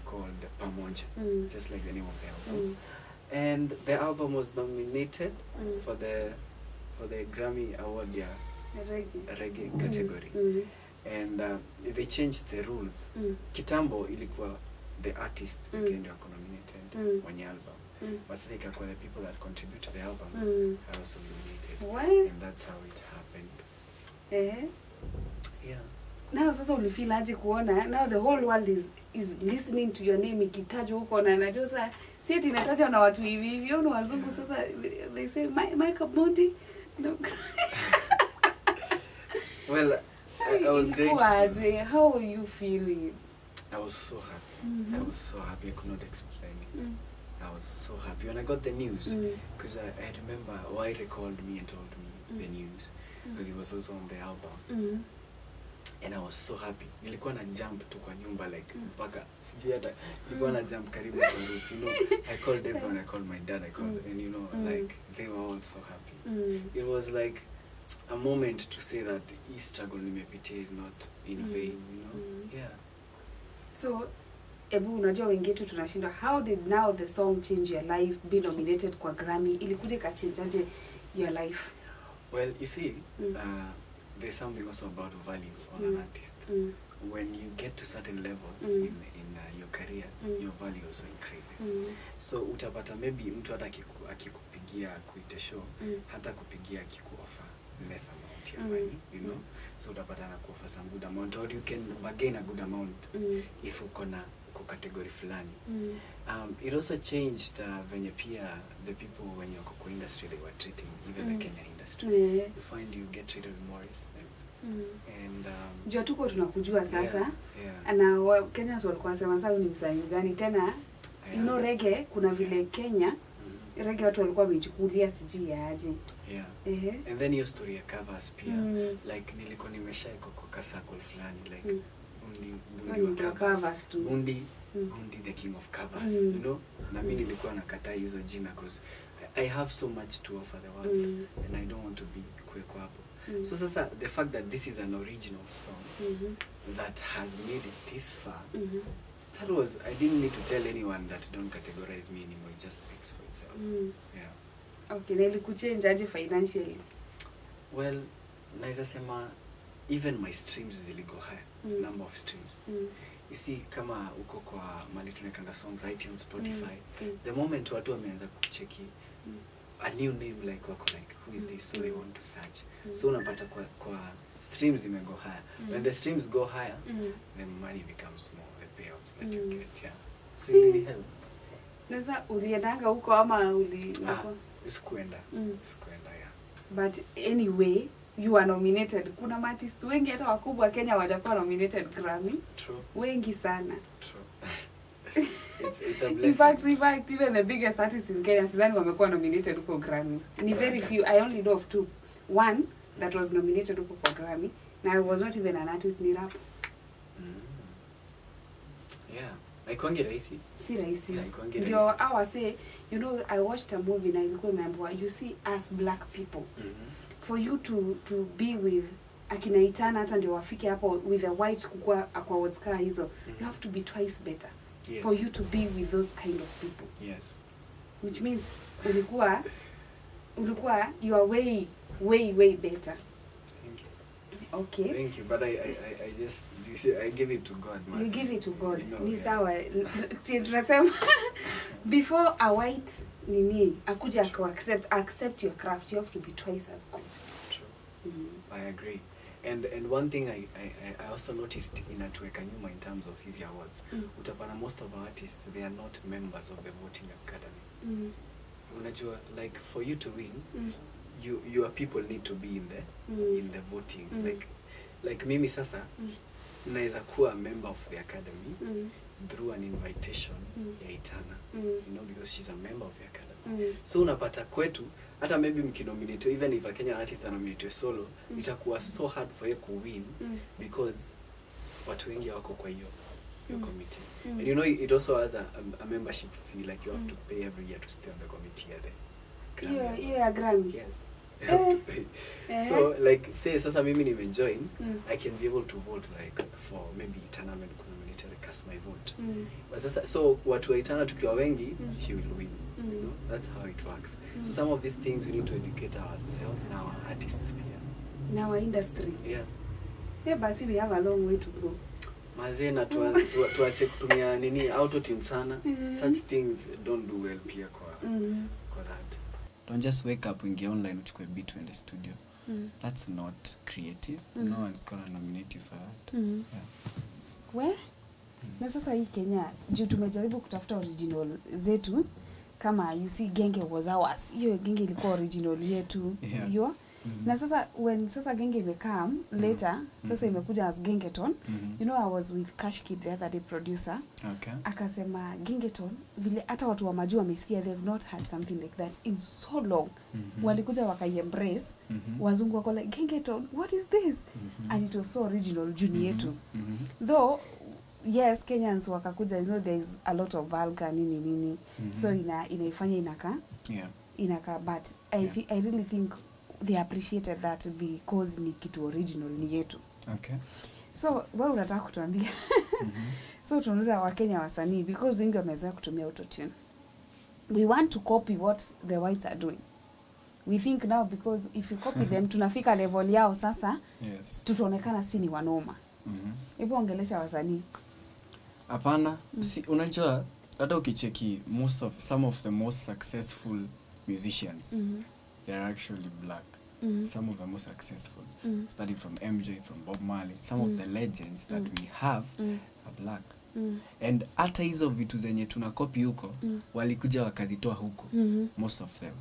called Pamoja, just like the name of the album. And the album was nominated for the Grammy Award, Reggae category. And they changed the rules. Kitambo ilikuwa the artist ndio nominated kwenye album. But sasa ikakuwa the people that contribute to the album are also nominated. And that's how it happened. Yeah. Now sasa ulifeel aje kuona now the whole world is listening to your name ikitajwa huko na najua sasa si eti inatajwa na watu hivi hivi ni wazungu sasa they say Michael Bundi. Well, I was grateful. How are you feeling? I was so happy. I was so happy. I could not explain it. I was so happy when I got the news because I remember Waire called me and told me the news because he was also on the album. And I was so happy. Nilikuwa na jump tu kwa nyumba like mpaka sijui hata nilikuwa na jump karibu kwa roof. You know, I called everyone. I called my dad. I called and you know like they were all so happy. It was like a moment to say that his struggle nimepitia is not in vain, you know. Yeah. So ebu unajua wengetu tunashindwa, how did now the song change your life, be nominated kwa Grammy, ilikuja kachange your life? Well, you see, there's something also about value on an artist. When you get to certain levels in your career, your value also increases. So utapata maybe mtu hata akikupigia kuite show, hata kupigia akikuoffer less amount ya money, you know. So utapata na kuoffer some good amount, or you can bargain a good amount if uko na category fulani. It also changed venye pia the people when you're kwa industry they were treating, even the Kenyan industry. You find you get treated with more respect. And jua tuko tunakujua sasa. Na Kenyans walikuwa sema sasa ni msanii gani tena? You know reggae kuna vile Kenya reggae watu walikuwa wamechukulia sijui aje. And then your story ya covers pia like nilikuwa nimeshaiko kwa circle fulani like Bundi wa covers, Bundi the king of covers, you know. Na mimi nilikuwa nakataa hizo jina because I have so much to offer the world and I don't want to be kweko hapo. So sasa the fact that this is an original song that has made it this far, that was, I didn't need to tell anyone that don't categorize me anymore. It just speaks for itself. Yeah. Okay, na ilikuchange aje financially? Well, naweza sema even my streams ziligo higher, number of streams. You see, kama uko kwa mali tunekanga songs, iTunes, Spotify, the moment watu wameanza kucheki a new name like wako like, who is this? So they want to search. So unapata kwa streams zimego higher. When the streams go higher, the money becomes more, the payouts that you get, yeah. So it really helps. Nasa uliendanga huko ama Sikuenda, yeah. But anyway, you are nominated. Kuna artists wengi hata wakubwa Kenya wajakuwa nominated Grammy. True. Wengi sana. True. It's a blessing. In fact, even the biggest artists in Kenya sidhani wamekuwa nominated huko Grammy. Ni very few. I only know of two. One that was nominated for Grammy. Now I was not even an artist ni rap. Yeah. Haikuangi rahisi. Si rahisi. Haikuangi Ndio rahisi. I was say, you know, I watched a movie na ilikuwa imeambiwa, you see us black people. For you to be with akina Itana hata ndio wafike hapo with the white kukua kwa awards kaa hizo, you have to be twice better. Yes. For you to be with those kind of people. Yes. Which means ulikuwa you are way better. Thank you. Okay. Thank you, but I just I give it to God, man. You give it to God. You know, Ni yeah. sawa. Tunasema before a white nini akuja ku accept your craft, you have to be twice as good. True. I agree. And one thing I also noticed in Atueka Nyuma in terms of his awards, utapana most of our artists, they are not members of the voting academy. Unajua, like for you to win, your people need to be in the voting. Like mimi sasa naweza kuwa a member of the academy through an invitation ya Itana, you know, because she's a member of the academy. So unapata kwetu hata maybe mkinominate, even if a Kenyan artist nominate solo, itakuwa so hard for you to win because watu wengi wako kwa hiyo committee. And you know, it also has a membership fee, like you have to pay every year to stay on the committee at the Grammy. Yes. You have to pay. So like say sasa mimi nime join, I can be able to vote like for maybe Itana nominated, cast my vote. But sasa, so watu wa Itana tukiwa wengi, she will win. You know, that's how it works. So some of these things we need to educate ourselves and our artists here. In our industry. Yeah. Yeah, but we have a long way to go. Mazee na tuache kutumia nini auto-tune sana. Such things don't do well pia kwa that. Don't just wake up ingia online uchukue beat in the studio. That's not creative. No one's gonna nominate you for that. Yeah. Where? Na sasa hii Kenya, juu tumejaribu kutafuta original zetu, kama you see Genge was ours. Hiyo Genge ilikuwa original yetu. Hiyo. Na sasa when sasa Genge imekam later, sasa imekuja as Gengeton. You know, I was with Cash Kid the other day, producer. Okay. Akasema Gengeton vile hata watu wa majuu wamesikia, they've not had something like that in so long. Walikuja wakai-embrace. Wazungu wako like, Gengeton, what is this? And it was so original juni yetu. Though yes, Kenyans wakakuja, you know, there is a lot of vulgar nini. So inaifanya inaka, but I really think they appreciated that because ni kitu original ni yetu. Okay. So wewe unataka kutuambia so tunauza wa Kenya wasanii because wengi wamezoea kutumia autotune. We want to copy what the whites are doing. We think now because if you copy them tunafika level yao sasa. Yes. Tutaonekana si ni wanoma. Hebu ongelesha wasanii. Hapana, si unajua hata ukicheki some of the most successful musicians they are actually black. Some of the most successful, starting from MJ, from Bob Marley, some of the legends that we have are black. And hata hizo vitu zenye tunakopi huko walikuja wakazitoa huko, most of them.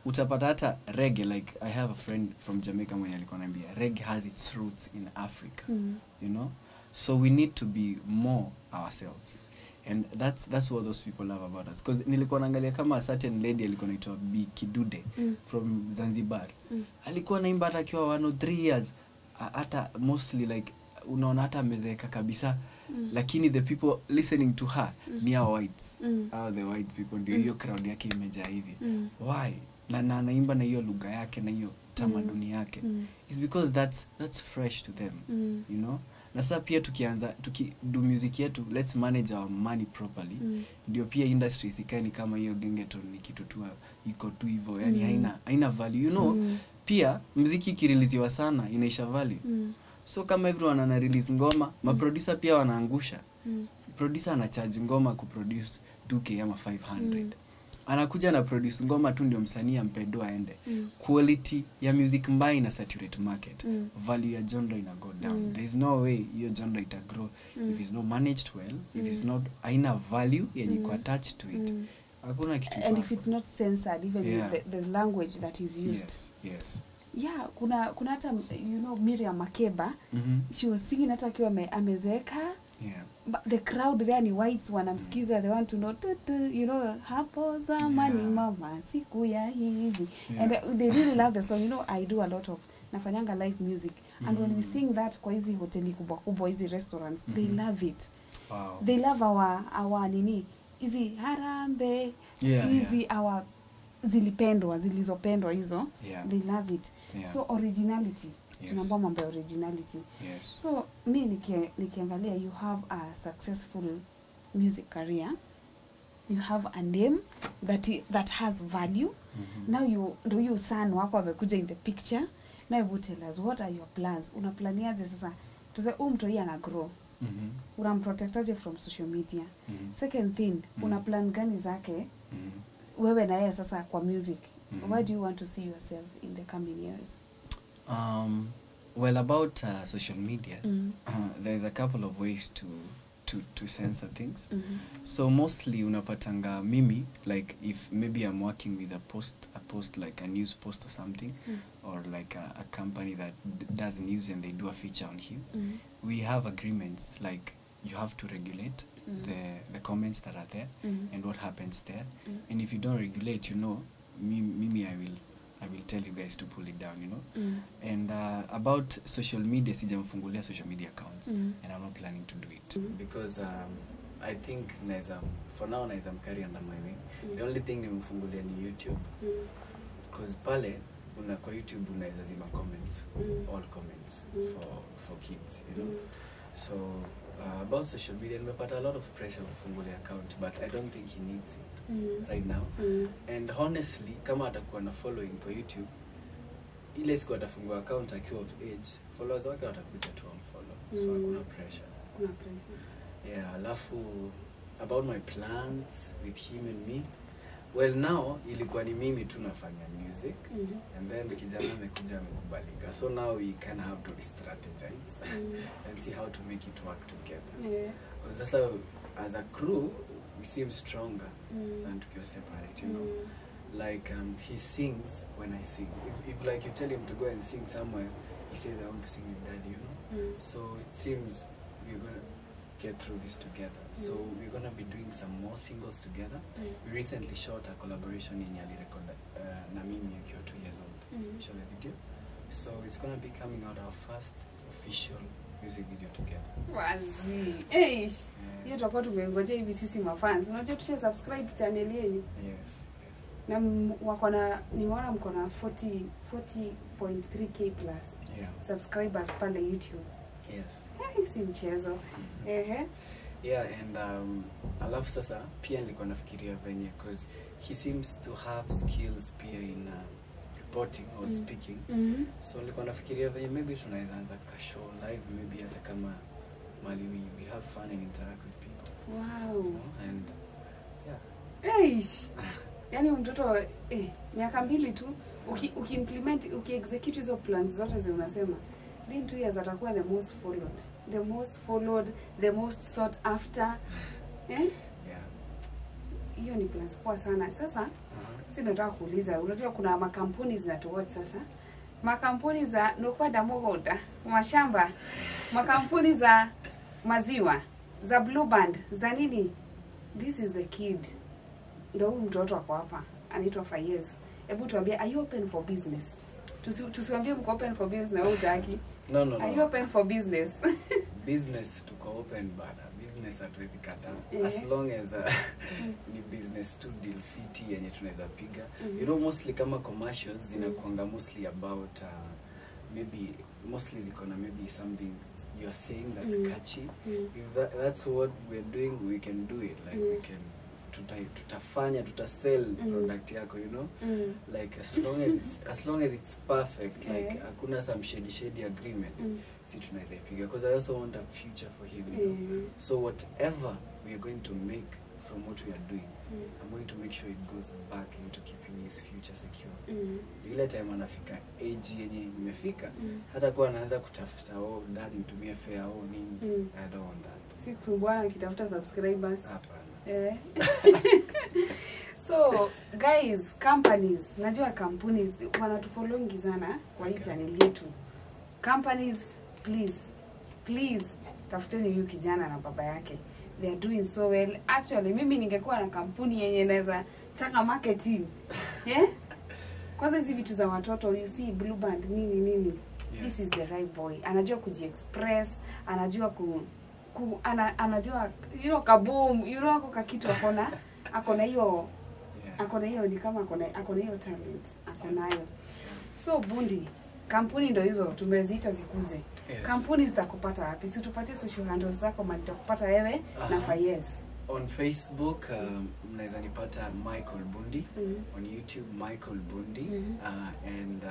Utapata hata reggae, like I have a friend from Jamaica mwenye alikuwa ananiambia reggae has its roots in Africa. You know, so we need to be more ourselves. And that's what those people love about us. Because nilikuwa naangalia kama a certain lady alikuwa anaitwa B Kidude from Zanzibar. Alikuwa naimba hata akiwa 103 years. Hata mostly like unaona hata amezeeka kabisa. Lakini the people listening to her ni our whites. The white people ndio hiyo crowd yake imejaa hivi. Why? Na anaimba na hiyo lugha yake na hiyo tamaduni yake. It's because that's fresh to them. You know? Na sasa pia tukido music yetu, let's manage our money properly. Ndio pia industry isikae ni kama hiyo Gengeton ni kitu tu iko tu hivyo, yani haina value. You know, pia muziki ikireleasiwa sana inaisha value. So kama everyone ana release ngoma, maproducer pia wanaangusha. Producer ana charge ngoma kuproduce 2k ama 500. Anakuja na produce ngoma tu ndio msanii ampedo aende. Quality ya music mbaya ina saturate market. Value ya genre ina go down. There is no way your genre ita grow if it's not managed well, if it's not haina value yenye iko attached to it. Hakuna kitu. And if it's not censored, even with the language that is used. Yes. Yeah, kuna hata, you know, Miriam Makeba, she was singing hata akiwa amezeeka. Yeah. But the crowd there ni whites wanamsikiza, they want to know, you know, hapo zamani mama siku ya hivi. And they really love the song. You know, I do a lot of nafanyanga live music and when we sing that kwa hizi hoteli kubwa kubwa hizi restaurants they love it. Wow. They love our nini hizi harambe hizi our zilizopendwa hizo. They love it. So originality. Tunaomba mambo ya originality. So me nikiangalia you have a successful music career. You have a name that has value. Now you son wako amekuja in the picture. Now you tell us what are your plans? Unaplaniaje sasa? Tuze mtu yeye ana grow. Unamprotectaje from social media? Second thing, una plan gani zake? Wewe na yeye sasa kwa music. Where do you want to see yourself in the coming years? Well, about social media, there's a couple of ways to censor things. So mostly unapatanga mimi, like if maybe I'm working with a post like a news post or something, or like a company that does news and they do a feature on him, we have agreements like you have to regulate the comments that are there and what happens there. And if you don't regulate, you know, mimi I will tell you guys to pull it down, you know. And about social media, sijamfungulia social media accounts, and I'm not planning to do it because I think for now I'm carrying under my wing. The only thing nimfungulia ni YouTube, because pale kwa YouTube unaweza zima comments, all comments for kids, you know. So about social media, nimepata a lot of pressure kufungulia account, but I don't think he needs it right now. And honestly, kama atakuwa na following kwa YouTube, ile siku atafungua account akiwa of age, followers wake watakuja tu unfollow. So hakuna pressure. Yeah, alafu about my plans with him and me. Well, now ilikuwa ni mimi tu nafanya music, and then kijana amekuja amekubalika. So now we kind of have to strategize and see how to make it work together. Sasa as a crew, we seem stronger than tukiwa separate, you know. Like he sings when I sing. If like you tell him to go and sing somewhere, he says I want to sing with Daddy, you know. So it seems we're gonna get through this together. So we're gonna be doing some more singles together. We recently shot a collaboration in Yali record na mimi akiwa 2 years old. Shot the video. So it's gonna be coming out our first official music video together. Wazi. Eish. Hiyo tutakuwa tumengoja hivi sisi mafans. Unajua tusha subscribe channel yenu. Yes. Na nimeona mko na 40.3k plus subscribers pale YouTube. Yes. Si mchezo. Yeah, and alafu sasa pia nilikuwa nafikiria venye because he seems to have skills pia in reporting or speaking. So nilikuwa nafikiria venye maybe tunaweza anza ka show live, maybe hata kama mali we have fun and interact with people. Wow. You know? And yeah. Yani mtoto miaka 2 tu ukiimplement ukiexecute hizo plans zote zile unasema, then 2 years atakuwa the most followed, the most sought after. Hiyo ni plans poa sana. Sasa sisi nataka kuuliza, unajua kuna makampuni zinatuwatch sasa. Makampuni za nokwada mogota, mashamba, makampuni za maziwa, za Blue Band, za nini? This is the kid. Ndio mtoto wako hapa, anaitwa Fayez. Hebu tuambie, are you open for business? Tusiwaambie mko open for business na wewe utaki. No. Are you open for business? Business tuko open bana. Business hatuwezi kataa. As long as ni business to deal fiti yenye tunaweza piga. You know, mostly kama commercials zinakuanga mostly about maybe mostly zikona maybe something you're saying that's catchy. If that's what we're doing, we can do it. Like we can tutasell product yako, you know. Like as long as it's perfect, like hakuna some shady agreements, si tunaweza ipiga, because I also want a future for him, you know? So whatever we are going to make from what we are doing, I'm going to make sure it goes back into keeping his future secure. Ile time anafika age yenye imefika, hata kwa anaanza kutafuta dad nitumie fare nini, I don't want that. Si kubwana kitafuta subscribers. Hapana. So guys, companies, najua companies wanatufollowing sana kwa hii channel yetu. Companies, please tafuteni huyu kijana na baba yake. They are doing so well. Actually, mimi ningekuwa na kampuni yenye naweza taka marketing. Kwanza hizi vitu za watoto, you see blue band nini. Yeah. This is the right boy. Anajua kujiexpress, anajua anajua kaboom, kwa kitu akona hiyo ni kama akona hiyo talent, akonayo. So Bundi, kampuni ndo hizo tumeziita zikuze. Yes. Kampuni zitakupata wapi? Si tupatie social handles zako mali tutakupata wewe na Fayez. On Facebook mnaweza nipata Michael Bundi, on YouTube Michael Bundi, and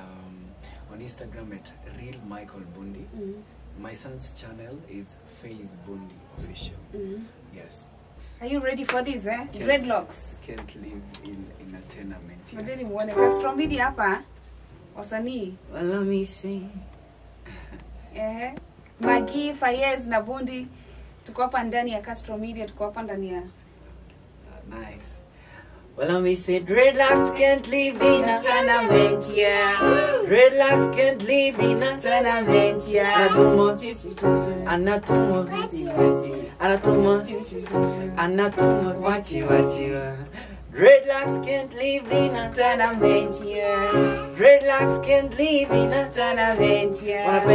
on Instagram at Real Michael Bundi. My son's channel is Fayez Bundi official. Yes. Are you ready for this, dreadlocks? Can't live in a tenement. Majeni muone Castro Media hapa. Wasanii. Well, let me see. Magi, Fayez na Bundi. Tuko hapa ndani ya Castro Media, tuko hapa ndani ya nice. Well, let me say dreadlocks can't live in a tenement, yeah. Dreadlocks can't live in a tenement, yeah. Anatomo. Dreadlocks can't live in a tenement, yeah. Dreadlocks can't live in a tenement, yeah.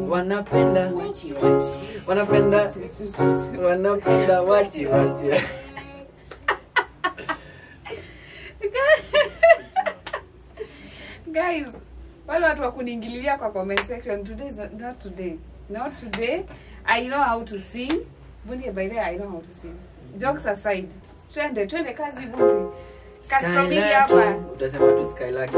Wanapenda wachi. Guys, wale watu wa kuniingililia kwa comment section, not today. I know how to sing. Bundi, by the way, I know how to sing. Jokes aside, twende kazi Bundi. Castro Media hapa. Utasema tu Skylarky.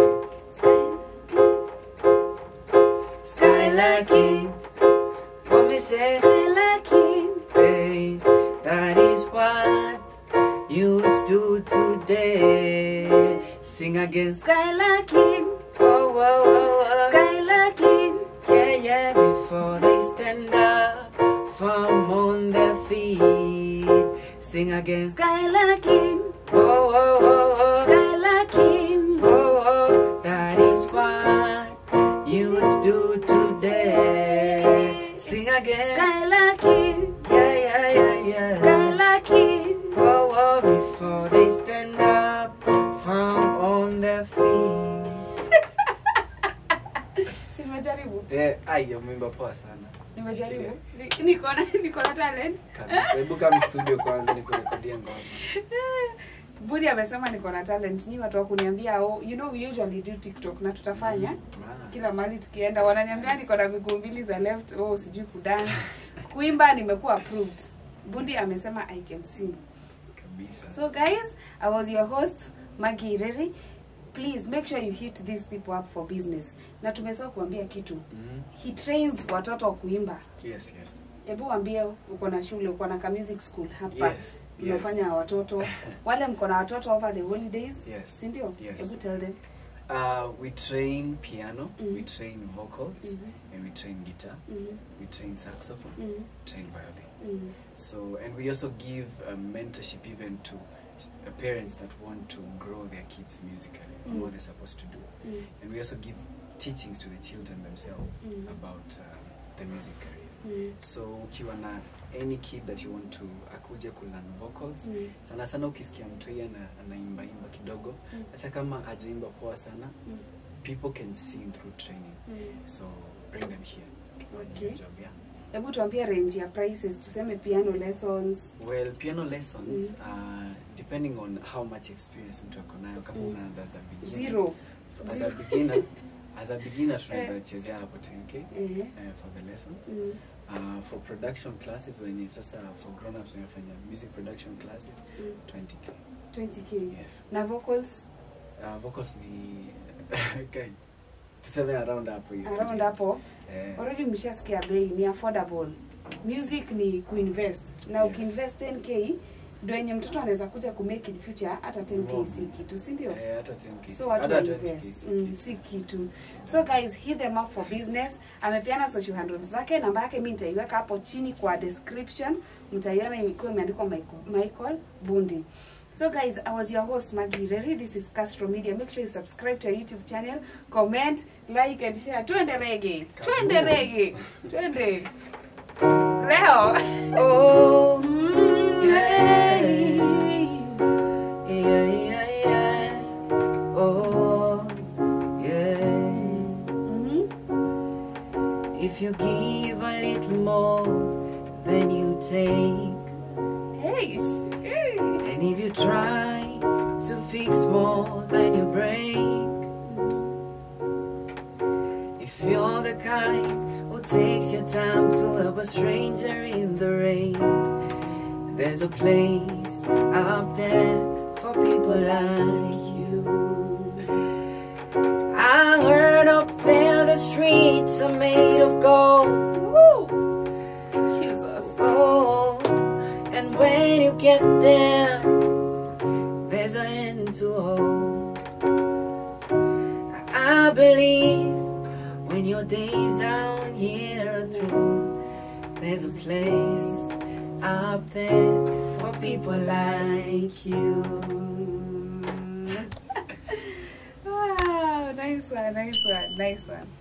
What me say? Skylarky. Hey, that is what youths do today. Sing again. Skylarky. Oh. Skylarky. Yeah, before they stand up from on their feet. Sing again. Skylarky. Oh. Skylarky. Oh, that is what youths do today. Sing again. Skylarky. Yeah. Skylarky. Oh, before they stand up from on their feet. Nimejaribu. Ai, umeimba poa sana. Nimejaribu. Niko na talent. Kabisa. Hebu kama studio kwanza nikurekodia ngoma. Bundi amesema niko na talent. Ni watu wa kuniambia we usually do TikTok na tutafanya. Kila mahali tukienda wananiambia niko na miguu mbili za left, sijui kudance. Kuimba nimekuwa approved. Bundi amesema I can sing. Kabisa. So guys, I was your host Maggie Reri. Please make sure you hit these people up for business. Na tumesema kuambia kitu. He trains watoto wa kuimba. Yes. Hebu waambie uko na shule, uko na music school hapa. Yes. Unafanya watoto. Wale mko na watoto over the holidays. Yes. Si ndio? Yes. Hebu tell them. We train piano, we train vocals, and we train guitar, we train saxophone, train violin. So, and we also give mentorship even to parents that want to grow their kids musically, what they're supposed to do. And we also give teachings to the children themselves about the music career. So ukiwa na any kid that you want to akuje kulearn vocals, sana ukisikia mtu yeye anaimba kidogo, hata kama hajaimba poa sana, people can sing through training. So bring them here. Okay. Job, yeah. Hebu tuambie range ya prices, tuseme piano lessons. Well, piano lessons depending on how much experience mtu ako nayo, kama unaanza as a beginner. Zero. As a beginner tunaweza chezea hapo 10k for the lessons. For production classes, when sasa for grown ups tunafanya music production classes, 20k. 20k. Yes. Na vocals? Vocals ni okay. Tuseme around hapo hiyo. Around hapo. Already mshasikia bei, ni affordable. Music ni kuinvest. Na ukiinvest 10k, ndio yenye mtoto anaweza kuja ku make in future, hata 10k si kitu, si ndio? Hata 10k. So watu invest si kitu. So guys, hit them up for business. Amepeana social handles zake, namba yake mimi nitaiweka hapo chini kwa description. Mtaiona ikiwa imeandikwa Michael Bundi. So guys, I was your host Maggie Reri. This is Castro Media. Make sure you subscribe to our YouTube channel, comment, like and share. Twende reggae. Twende. Leo. Oh. Yeah. Oh. take. Hey, And if you try to fix more than you break, if you're the kind who takes your time to help a stranger in the rain, there's a place up there for people like you. I heard up there the streets are made of gold. woo! Jesus. Oh, and when you get there, there's an end to hope. I believe when your days down here are through, there's a place up there for people like you. Wow, nice one, nice one, nice one.